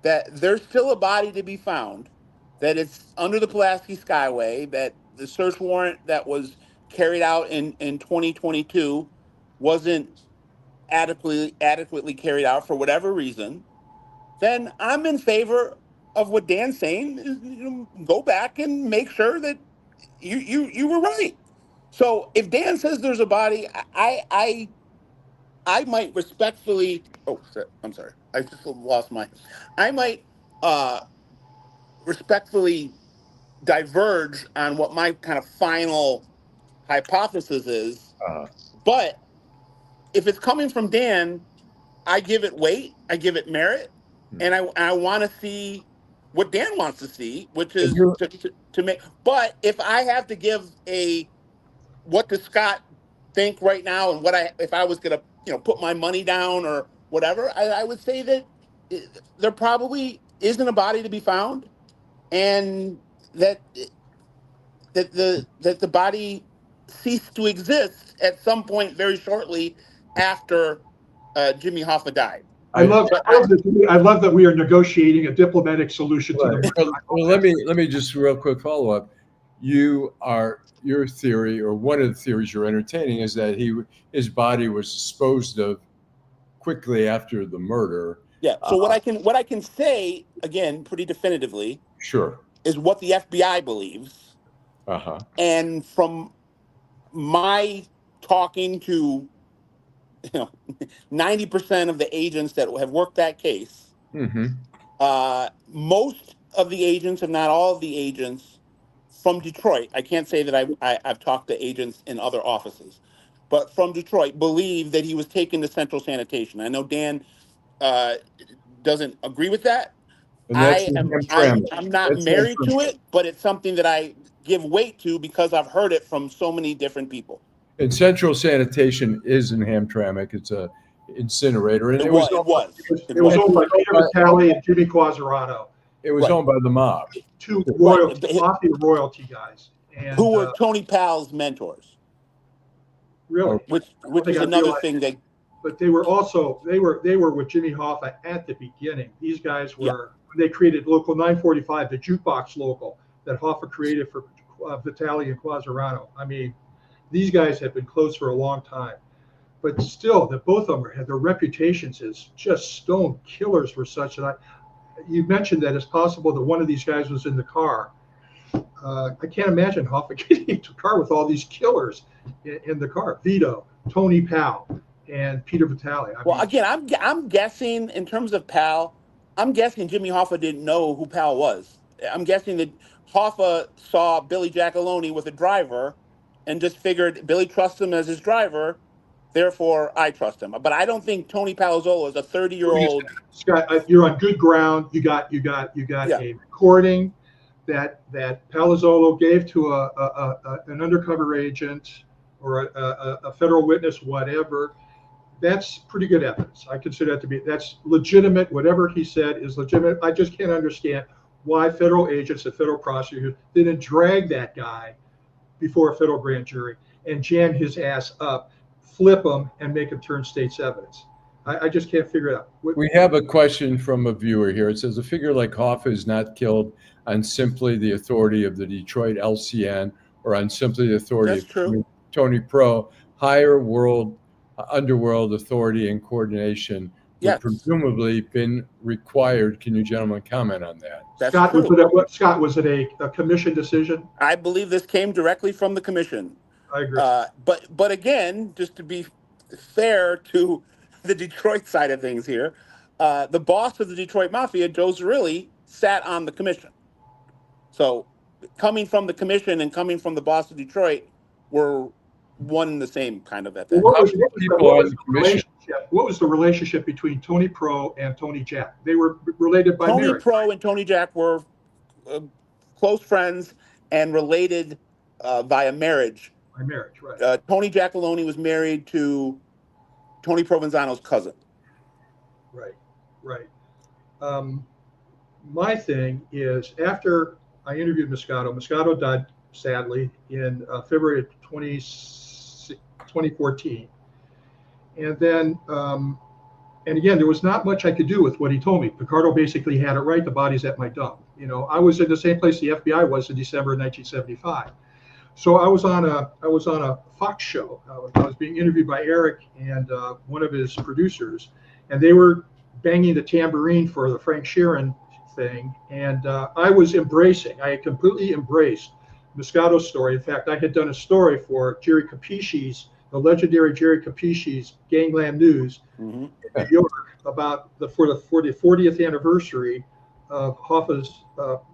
that there's still a body to be found, that it's under the Pulaski Skyway, that the search warrant that was carried out in 2022 wasn't adequately carried out for whatever reason, then I'm in favor of what Dan's saying is, go back and make sure that you were right. So if Dan says there's a body, I might respectfully. Oh, I'm sorry. I just lost my. I might respectfully diverge on what my kind of final hypothesis is. But if it's coming from Dan, I give it weight. I give it merit, and I want to see what Dan wants to see, which is to make. But if I have to give what does Scott think right now, and if I was gonna put my money down or whatever, I would say that there probably isn't a body to be found, and that the body ceased to exist at some point very shortly after Jimmy Hoffa died. I love that we are negotiating a diplomatic solution to the. Well, let me just real quick follow up. Your theory, or one of the theories you're entertaining, is that his body was disposed of quickly after the murder. Yeah. So what I can say again, pretty definitively, sure, is what the FBI believes. And from my talking to 90% of the agents that have worked that case, most of the agents, if not all of the agents from Detroit, I can't say that I've talked to agents in other offices, but from Detroit, believe that he was taken to Central Sanitation. I know Dan doesn't agree with that. I'm not married to it, but it's something that I give weight to because I've heard it from so many different people. And Central Sanitation is in Hamtramck. It's a incinerator, and it was owned by Peter Vitale and Jimmy Quasarato. It was owned by the mob. Two mafia royalty guys, who were Tony Powell's mentors. Really, which is another thing that. But they were with Jimmy Hoffa at the beginning. These guys were they created Local 945, the jukebox local that Hoffa created for Vitale and Quasarato. I mean, these guys have been close for a long time, but still, both of them had their reputations as just stone killers for such that you mentioned that it's possible that one of these guys was in the car. I can't imagine Hoffa getting into a car with all these killers in the car. Vito, Tony Powell, and Peter Vitale. Again, I'm guessing in terms of Powell, I'm guessing Jimmy Hoffa didn't know who Powell was. I'm guessing that Hoffa saw Billy Giacalone with a driver and just figured Billy trusts him as his driver, therefore I trust him. But I don't think Tony Palazolo is a 30-year-old. Scott, you're on good ground. You got a recording that Palazolo gave to an undercover agent or a federal witness, whatever. That's pretty good evidence. I consider that's legitimate. Whatever he said is legitimate. I just can't understand why federal agents and federal prosecutors didn't drag that guy before a federal grand jury and jam his ass up, flip him, and make him turn state's evidence. I just can't figure it out. We have a question from a viewer here. It says, a figure like Hoffa is not killed on simply the authority of the Detroit LCN or on simply the authority of Tony Pro. Higher underworld authority and coordination would presumably been required. Can you gentlemen comment on that? Scott, was it a commission decision? I believe this came directly from the commission. I agree. But again, just to be fair to the Detroit side of things here, the boss of the Detroit Mafia, Joe Zerilli, sat on the commission. So coming from the commission and coming from the boss of Detroit were one and the same kind of at that time. What was the relationship between Tony Pro and Tony Jack? They were related by marriage. Tony Pro and Tony Jack were close friends and related via marriage. By marriage, right. Tony Giacalone was married to Tony Provenzano's cousin. Right. My thing is, after I interviewed Moscato died sadly in February of 2014. And then, and again, there was not much I could do with what he told me. Picardo basically had it right. The body's at my dump. I was in the same place the FBI was in December of 1975. So I was on a Fox show. I was being interviewed by Eric and one of his producers, and they were banging the tambourine for the Frank Sheeran thing. And I had completely embraced Moscato's story. In fact, I had done a story for Jerry Capisci's, the legendary Jerry Capisci's Gangland News in New York about for the 40th anniversary of Hoffa's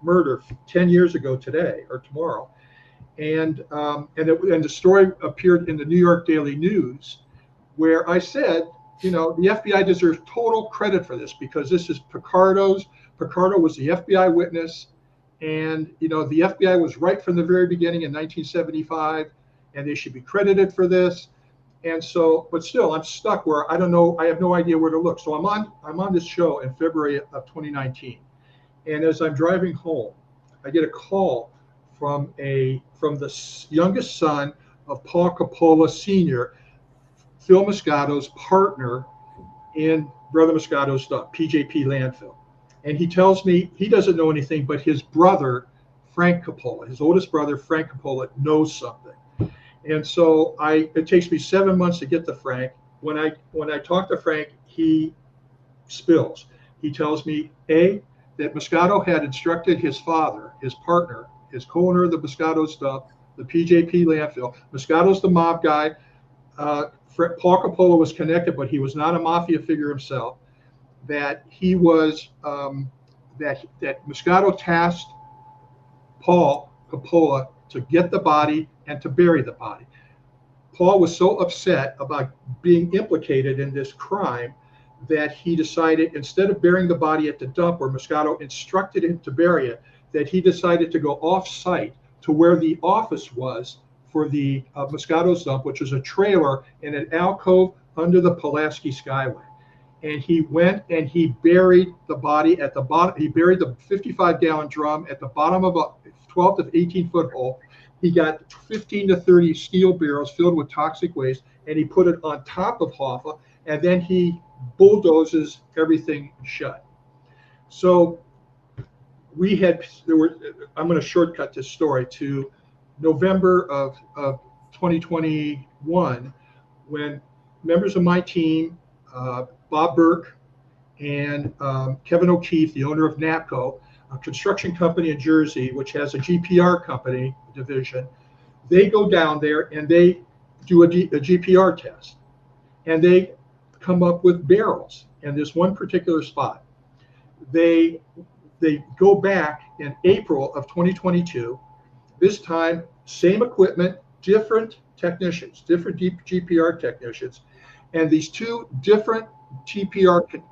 murder 10 years ago today or tomorrow. And the story appeared in the New York Daily News, where I said, the FBI deserves total credit for this because this is Picardo was the FBI witness, And, you know, the FBI was right from the very beginning in 1975, and they should be credited for this. And so, but still, I'm stuck where I don't know, I have no idea where to look. So I'm on this show in February of 2019. And as I'm driving home, I get a call from the youngest son of Paul Coppola Sr., Phil Moscato's partner in Brother Moscato's stuff, PJP landfill. And he tells me he doesn't know anything, but his brother, Frank Coppola, his oldest brother, Frank Coppola, knows something. And so it takes me 7 months to get to Frank. When I talk to Frank, he spills. He tells me, A, that Moscato had instructed his father, his partner, his co-owner of the Moscato stuff, the PJP landfill. Moscato's the mob guy. Paul Coppola was connected, but he was not a mafia figure himself. That he was that Moscato tasked Paul Coppola to get the body and to bury the body. Paul was so upset about being implicated in this crime that he decided, instead of burying the body at the dump where Moscato instructed him to bury it, that he decided to go off-site to where the office was for the Moscato's dump, which was a trailer in an alcove under the Pulaski Skyway. And he went and he buried the body at the bottom. He buried the 55-gallon drum at the bottom of a 12 to 18-foot hole. He got 15 to 30 steel barrels filled with toxic waste, and he put it on top of Hoffa, and then he bulldozes everything shut. So I'm going to shortcut this story to November of 2021, when members of my team, Bob Burke and Kevin O'Keefe, the owner of NAPCO, a construction company in Jersey, which has a GPR company division, they go down there and they do a GPR test. And they come up with barrels in this one particular spot. They go back in April of 2022. This time, same equipment, different technicians, different GPR technicians. And these two different GPR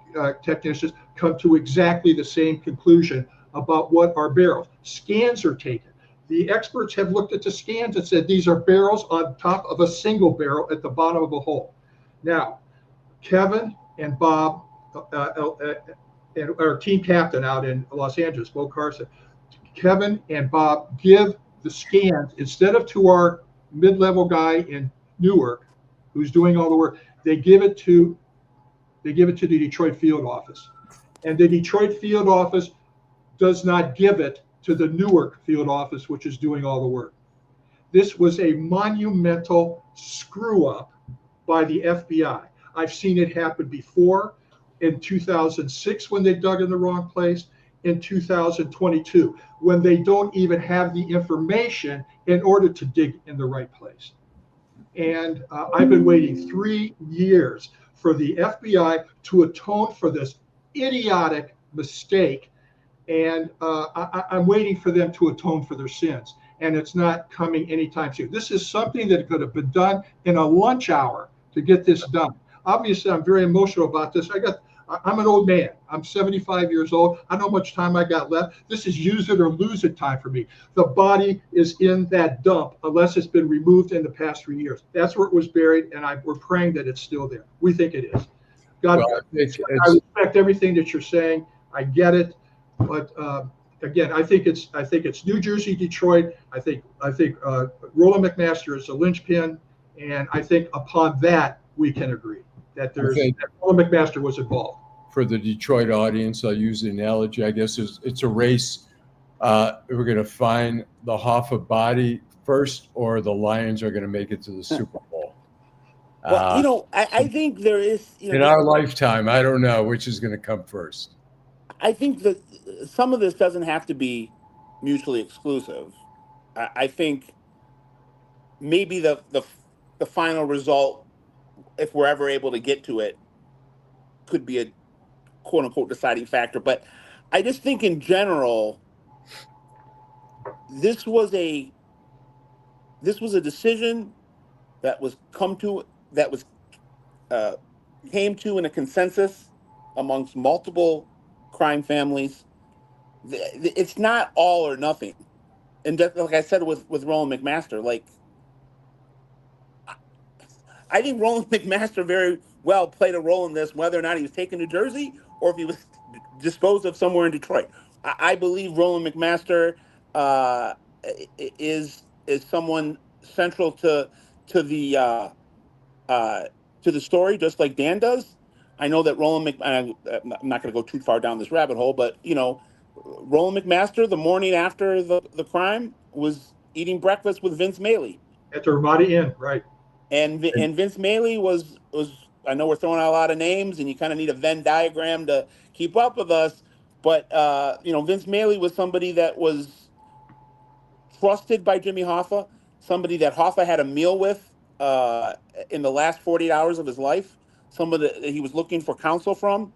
technicians come to exactly the same conclusion about what are barrels. Scans are taken. The experts have looked at the scans and said these are barrels on top of a single barrel at the bottom of a hole. Now, Kevin and Bob, and our team captain out in Los Angeles, Bo Carson, Kevin and Bob give the scans, instead of to our mid-level guy in Newark, who's doing all the work, they give it to the Detroit field office. And the Detroit field office does not give it to the Newark field office, which is doing all the work. This was a monumental screw up by the FBI. I've seen it happen before, in 2006 when they dug in the wrong place, in 2022 when they don't even have the information in order to dig in the right place. And I've been waiting 3 years for the FBI to atone for this idiotic mistake. And I'm waiting for them to atone for their sins. And it's not coming anytime soon. This is something that could have been done in a lunch hour to get this done. Obviously, I'm very emotional about this. I'm an old man. I'm 75 years old. I don't know how much time I got left. This is use it or lose it time for me. The body is in that dump unless it's been removed in the past 3 years. That's where it was buried, and we're praying that it's still there. We think it is. God, well, I respect everything that you're saying. I get it, but again, I think it's New Jersey, Detroit. I think Roland McMaster is a linchpin, and I think upon that we can agree that that Roland McMaster was involved. For the Detroit audience, I'll use the analogy. I guess it's a race. We're going to find the Hoffa body first, or the Lions are going to make it to the Super Bowl. Well, I think there is. In our lifetime, I don't know which is going to come first. I think that some of this doesn't have to be mutually exclusive. I think maybe the final result, if we're ever able to get to it, could be a quote unquote deciding factor. But I just think in general, this was a decision that came to in a consensus amongst multiple crime families it's not all or nothing. And just like I said with Roland McMaster, like I think Roland McMaster very well played a role in this, whether or not he was taken to Jersey or if he was disposed of somewhere in Detroit. I believe Roland McMaster uh, is someone central to the to the story, just like Dan does. I know that I'm not going to go too far down this rabbit hole, but Roland McMaster, the morning after the crime, was eating breakfast with Vince Mailey At the Ramada Inn, right? and Vince Mailey was. I know we're throwing out a lot of names, and you kind of need a Venn diagram to keep up with us. But Vince Mailey was somebody that was trusted by Jimmy Hoffa, somebody that Hoffa had a meal with in the last 48 hours of his life, somebody that he was looking for counsel from.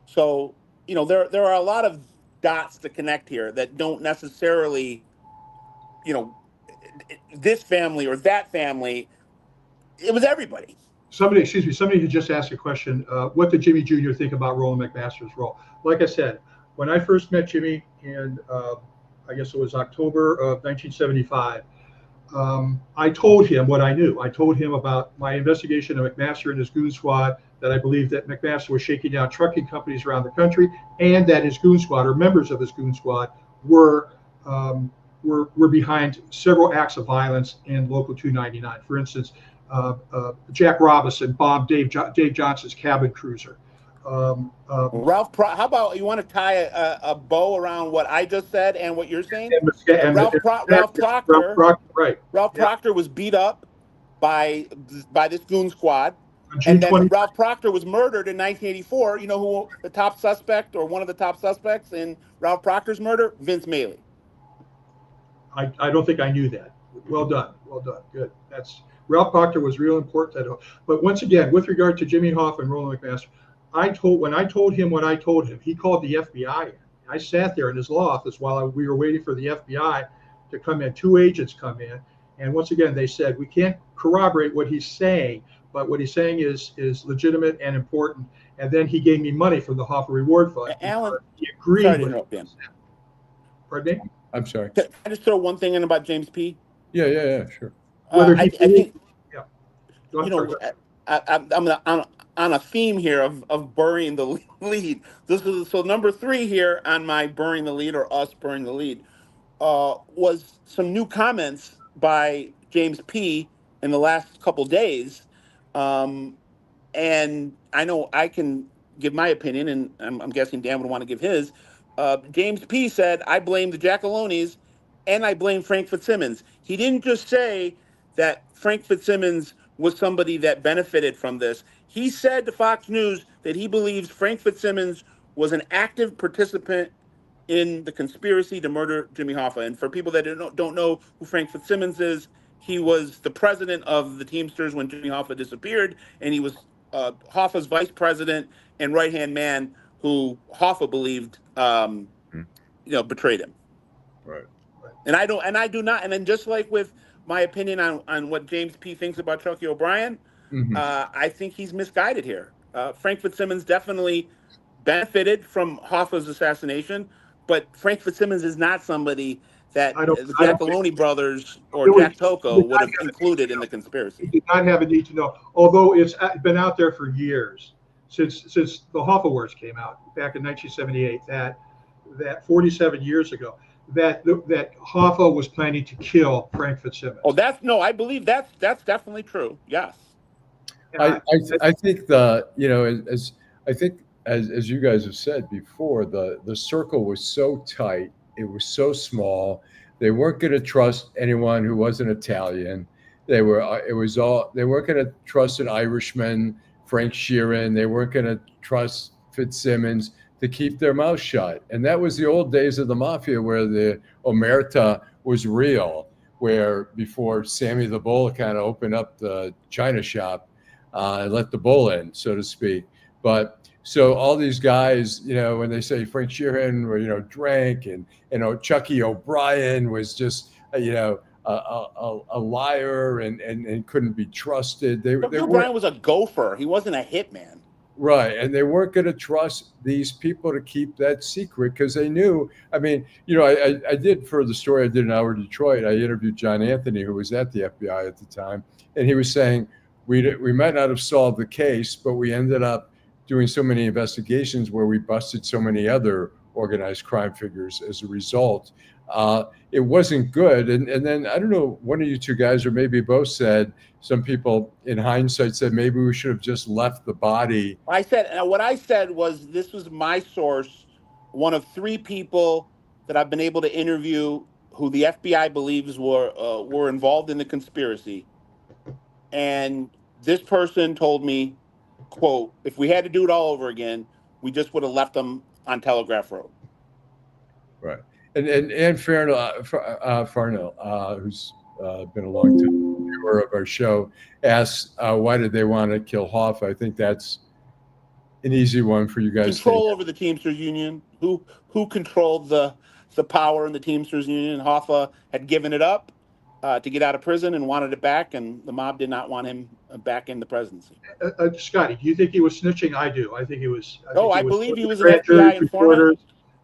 So there are a lot of dots to connect here that don't necessarily, this family or that family. It was everybody. Somebody who just asked a question. What did Jimmy Jr. think about Roland McMaster's role? Like I said, when I first met Jimmy in, I guess it was October of 1975, I told him what I knew. I told him about my investigation of McMaster and his goon squad, that I believed that McMaster was shaking down trucking companies around the country, and that his goon squad, or members of his goon squad, were behind several acts of violence in Local 299. For instance, Jack Robinson bombed Dave Johnson's cabin cruiser. Ralph, how about you want to tie a bow around what I just said and what you're saying? Ralph Proctor, right? Ralph Proctor was beat up by this goon squad, and then Ralph Proctor was murdered in 1984. You know who the top suspect or one of the top suspects in Ralph Proctor's murder? Vince Mailey. I don't think I knew that. Well done. Good. Ralph Proctor was real important. But once again, with regard to Jimmy Hoffa and Roland McMaster, when I told him what I told him, he called the FBI in. I sat there in his law office while we were waiting for the FBI to come in. 2 agents come in, and once again they said, we can't corroborate what he's saying, but what he's saying is legitimate and important. And then he gave me money from the Hoffa Reward Fund. Alan, he agreed. Sorry to interrupt him. Pardon me? I'm sorry. Can I just throw one thing in about James P? Yeah, sure. I think I'm on a theme here of burying the lead. So number 3 here on my burying the lead, or us burying the lead, was some new comments by James P. in the last couple days, and I know I can give my opinion, and I'm guessing Dan would want to give his. James P. said, "I blame the Giacalonis, and I blame Frank Fitzsimmons." He didn't just say that Frank Fitzsimmons was somebody that benefited from this. He said to Fox News that he believes Frank Fitzsimmons was an active participant in the conspiracy to murder Jimmy Hoffa. And for people that don't know who Frank Fitzsimmons is, he was the president of the Teamsters when Jimmy Hoffa disappeared, and he was Hoffa's vice president and right-hand man who Hoffa believed betrayed him. Right. And I do not. And then just like with my opinion on what James P. thinks about Chucky O'Brien, I think he's misguided here. Frank Fitzsimmons definitely benefited from Hoffa's assassination, but Frank Fitzsimmons is not somebody that the Giacalone brothers or Jack Tocco would have included in the conspiracy. He did not have a need to know, although it's been out there for years, since the Hoffa Wars came out back in 1978, that 47 years ago, that Hoffa was planning to kill Frank Fitzsimmons. Oh, I believe that's definitely true. Yes. I think as you guys have said before, the circle was so tight, it was so small. They weren't going to trust anyone who wasn't Italian. They weren't going to trust an Irishman, Frank Sheeran. They weren't going to trust Fitzsimmons to keep their mouth shut. And that was the old days of the mafia, where the omerta was real, where before Sammy the Bull kind of opened up the china shop and let the bull in, so to speak. But so all these guys, when they say Frank Sheeran, drank, and Chucky O'Brien was just, a liar and couldn't be trusted. Chucky O'Brien was a gopher. He wasn't a hitman. Right. And they weren't going to trust these people to keep that secret because they knew. I mean, you know, I did, for the story I did in Our Detroit, I interviewed John Anthony, who was at the FBI at the time. And he was saying, we might not have solved the case, but we ended up doing so many investigations where we busted so many other organized crime figures as a result. It wasn't good. And then, I don't know, one of you two guys, or maybe both said, some people in hindsight said maybe we should have just left the body. What I said was, this was my source, one of 3 people that I've been able to interview who the FBI believes were involved in the conspiracy. And this person told me, quote, if we had to do it all over again, we just would have left them on Telegraph Road. Right. And Ann Farnell, who's been a long time viewer of our show, asked why did they want to kill Hoffa? I think that's an easy one for you guys. Control over the Teamsters Union. Who controlled the power in the Teamsters Union? Hoffa had given it up to get out of prison and wanted it back, and the mob did not want him back in the presidency. Scotty, do you think he was snitching? I do. I think he was. I believe he was an FBI informant,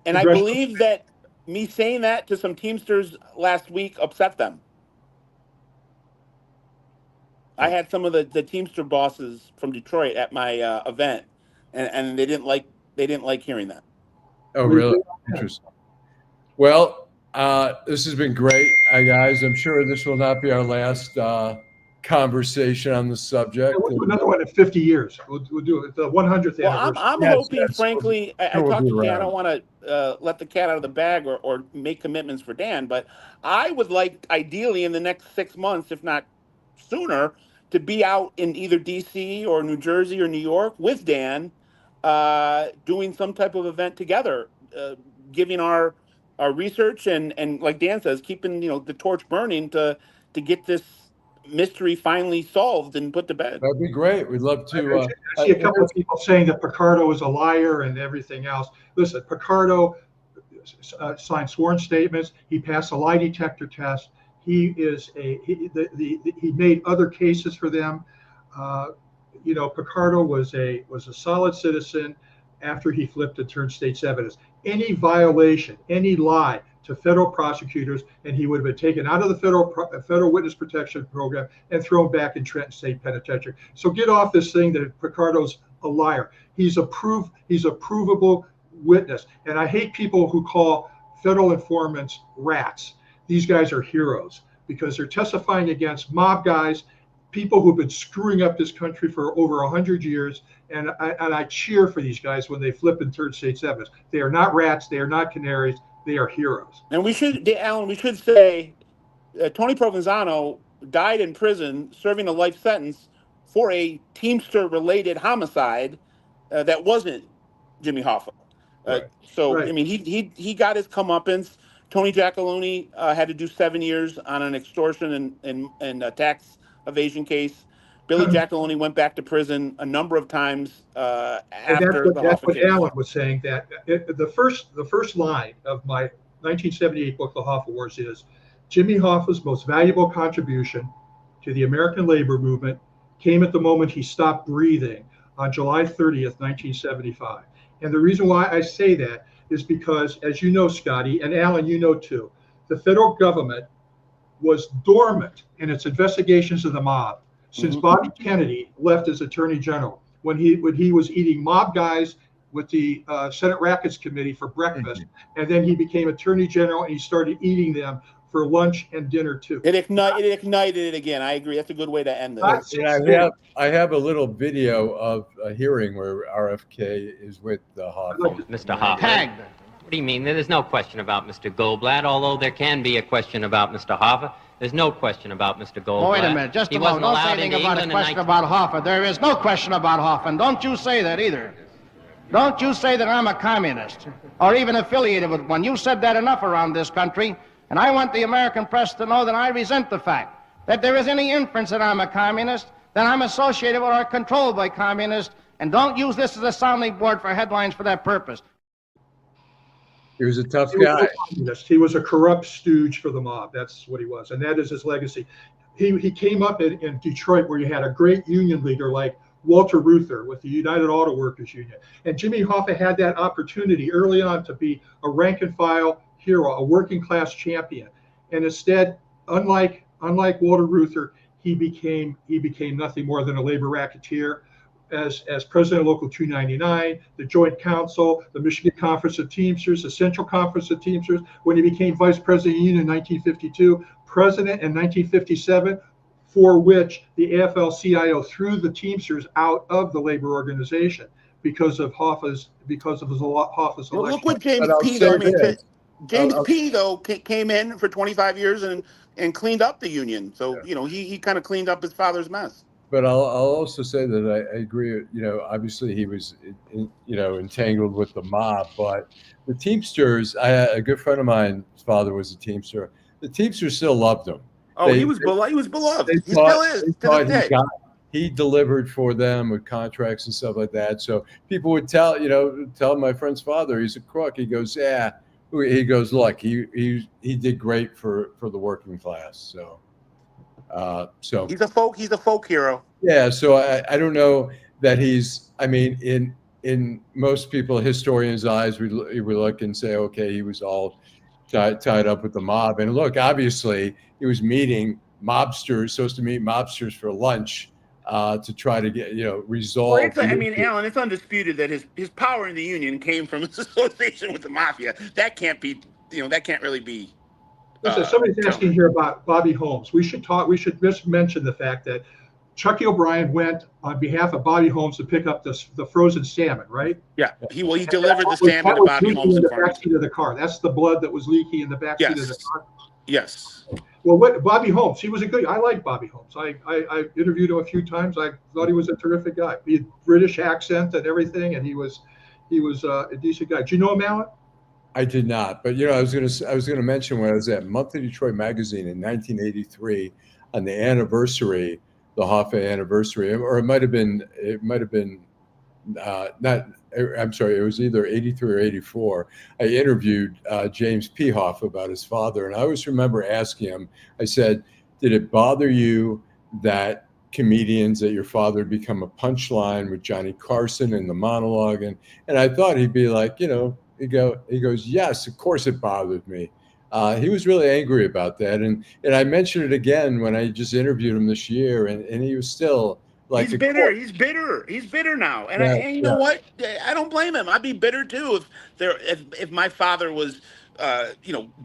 and I believe that me saying that to some Teamsters last week upset them. I had some of the Teamster bosses from Detroit at my event, and they didn't like hearing that. Oh, really? Interesting. Well, this has been great, guys. I'm sure this will not be our last conversation on the subject. We'll do another one in 50 years. We'll do it the 100th Well, anniversary. I'm hoping, frankly, I talked to Dan. I don't want to let the cat out of the bag or make commitments for Dan, but I would like, ideally, in the next 6 months, if not sooner, to be out in either DC or New Jersey or New York with Dan, doing some type of event together, giving our research and like Dan says, keeping the torch burning to get this mystery finally solved and put to bed. That'd be great. We'd love to. I see a couple of people saying that Picardo is a liar and everything else. Listen, Picardo signed sworn statements. He passed a lie detector test. He made other cases for them. Picardo was a solid citizen after he flipped and turned state's evidence. Any violation, any lie to federal prosecutors, and he would have been taken out of the federal witness protection program and thrown back in Trenton State Penitentiary. So get off this thing that Picardo's a liar. He's a provable witness. And I hate people who call federal informants rats. These guys are heroes because they're testifying against mob guys, people who've been screwing up this country for over 100 years. And I cheer for these guys when they flip and turn state's evidence. They are not rats. They are not canaries. They are heroes. And Alan, we should say Tony Provenzano died in prison serving a life sentence for a Teamster-related homicide that wasn't Jimmy Hoffa. Right. I mean, he got his comeuppance. Tony Giacalone had to do 7 years on an extortion and a tax evasion case. Billy Giacalone went back to prison a number of times after the Hoffa case. That's what Alan was saying. That the first line of my 1978 book, The Hoffa Wars, is Jimmy Hoffa's most valuable contribution to the American labor movement came at the moment he stopped breathing on July 30th, 1975. And the reason why I say that is because, as you know, Scotty, and Alan, you know too, the federal government was dormant in its investigations of the mob since Bobby Kennedy left as Attorney General, when he was eating mob guys with the Senate Rackets Committee for breakfast, and then he became Attorney General and he started eating them for lunch and dinner too. It ignited it again. I agree. That's a good way to end this. I have a little video of a hearing where RFK is with Hoffa. Mr. Hoffa. Tagged. What do you mean? There's no question about Mr. Goldblatt, although there can be a question about Mr. Hoffa. There's no question about Mr. Goldblatt. Oh, wait a minute. Just a moment. Don't say anything about a question about Hoffa. There is no question about Hoffa, and don't you say that either. Don't you say that I'm a communist or even affiliated with one. You said that enough around this country, and I want the American press to know that I resent the fact that there is any inference that I'm a communist, that I'm associated with or controlled by communists, and don't use this as a sounding board for headlines for that purpose. He was a tough guy. He was a corrupt stooge for the mob. That's what he was, and that is his legacy. He came up in Detroit, where you had a great union leader like Walter Reuther with the United Auto Workers Union. And Jimmy Hoffa had that opportunity early on to be a rank and file hero, a working class champion. And instead, unlike Walter Reuther, he became nothing more than a labor racketeer. As president of Local 299, the Joint Council, the Michigan Conference of Teamsters, the Central Conference of Teamsters. When he became vice president of the union in 1952, president in 1957, for which the AFL-CIO threw the Teamsters out of the labor organization because of Hoffa's election. Well, look what James P. James P. though came in for 25 years and cleaned up the union. So he kind of cleaned up his father's mess. But I'll also say that I agree. Obviously he was, entangled with the mob, but the Teamsters. A good friend of mine's father was a Teamster. The Teamsters still loved him. Oh, he was beloved. He still is to this day. He delivered for them with contracts and stuff like that. So people would tell my friend's father, he's a crook. He goes, yeah. He goes, look, he did great for the working class. So he's a folk hero. Yeah. So I don't know that he's. I mean, in most people, historians' eyes, we look and say, okay, he was all tied up with the mob. And look, obviously, he was meeting mobsters, supposed to meet mobsters for lunch to try to get resolve. Well, Alan, it's undisputed that his power in the union came from his association with the mafia. That can't be. That can't really be. Listen, somebody's asking here about Bobby Holmes. We should just mention the fact that Chucky O'Brien went on behalf of Bobby Holmes to pick up the frozen salmon, right? Yeah, he delivered the salmon to Bobby Holmes in the backseat of the car. That's the blood that was leaking in the backseat of the car. Yes. Well, Bobby Holmes, he was a good. I like Bobby Holmes. I interviewed him a few times. I thought he was a terrific guy. He had British accent and everything, and he was a decent guy. Do you know him, Alan? I did not, but I was gonna mention when I was at Monthly Detroit Magazine in 1983 on the anniversary, the Hoffa anniversary, or it might have been not. I'm sorry, it was either 83 or 84. I interviewed James P. Hoffa about his father, and I always remember asking him. I said, "Did it bother you that comedians that your father had become a punchline with Johnny Carson in the monologue?" And I thought he'd be like, He goes, yes, of course it bothered me. He was really angry about that. And I mentioned it again when I just interviewed him this year, and he was still like. He's bitter. He's bitter now. And you know what? I don't blame him. I'd be bitter too if my father was,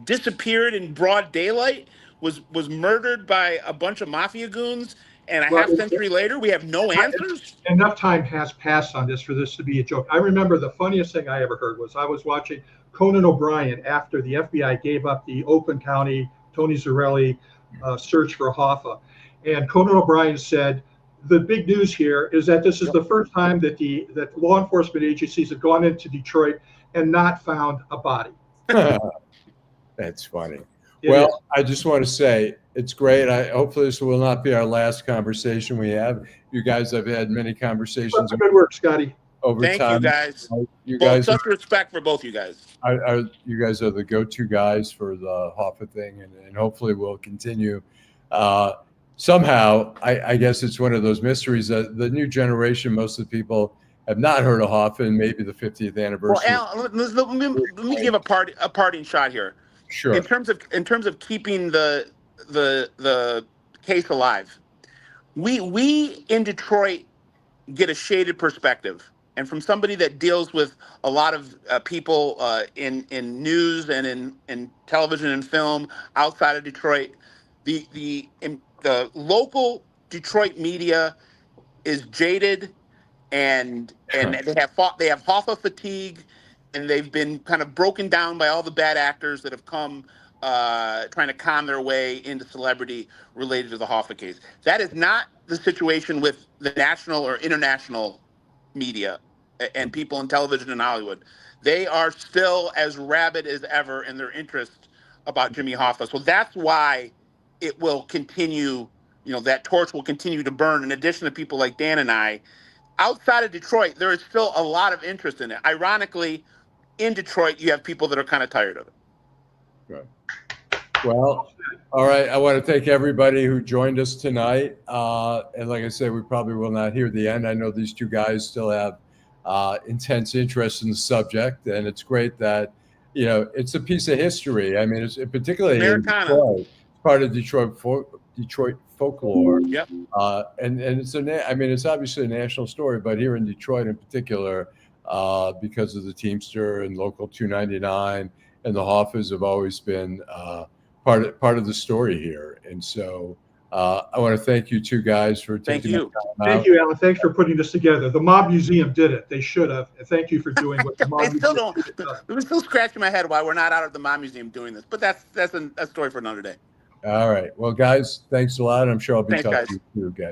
disappeared in broad daylight, was murdered by a bunch of mafia goons. And a half century later, we have no answers. Enough time has passed on this for this to be a joke. I remember the funniest thing I ever heard was I was watching Conan O'Brien after the FBI gave up the Oakland County Tony Zarelli search for Hoffa, and Conan O'Brien said, "The big news here is that this is the first time that law enforcement agencies have gone into Detroit and not found a body." That's funny. Well, I just want to say it's great. Hopefully this will not be our last conversation we have. You guys have had many conversations. Good work, Scotty. Over Thank time. you guys. You guys, such respect for both you guys. You guys are the go-to guys for the Hoffa thing, and hopefully we'll continue. Somehow, I guess it's one of those mysteries that the new generation, most of the people have not heard of Hoffa, and maybe the 50th anniversary. Well, Al, let me give a parting shot here. Sure. In terms of keeping the case alive, we in Detroit get a shaded perspective, and from somebody that deals with a lot of people in news and in television and film outside of Detroit, the local Detroit media is jaded, and they have Hoffa fatigue. And they've been kind of broken down by all the bad actors that have come trying to con their way into celebrity related to the Hoffa case. That is not the situation with the national or international media and people in television in Hollywood. They are still as rabid as ever in their interest about Jimmy Hoffa. So that's why it will continue, that torch will continue to burn, in addition to people like Dan and I. Outside of Detroit, there is still a lot of interest in it. Ironically, in Detroit, you have people that are kind of tired of it. Right. Well, all right. I want to thank everybody who joined us tonight. And like I said, we probably will not hear the end. I know these two guys still have intense interest in the subject, and it's great that, you know, it's a piece of history. I mean, it's particularly Americana. in Detroit, part of Detroit folklore. Yep. And it's I mean, it's obviously a national story, but here in Detroit in particular, because of the Teamster and Local 299 and the Hoffas have always been part of the story here. And so I want to thank you two guys for taking the time out. Thank you, Alan. Thanks for putting this together. The Mob Museum did it. They should have. And thank you for doing what the Mob I Museum still don't. I'm still scratching my head why we're not out of the Mob Museum doing this. But that's a story for another day. All right. Well, guys, thanks a lot. I'm sure I'll be Thanks, talking guys. to you guys.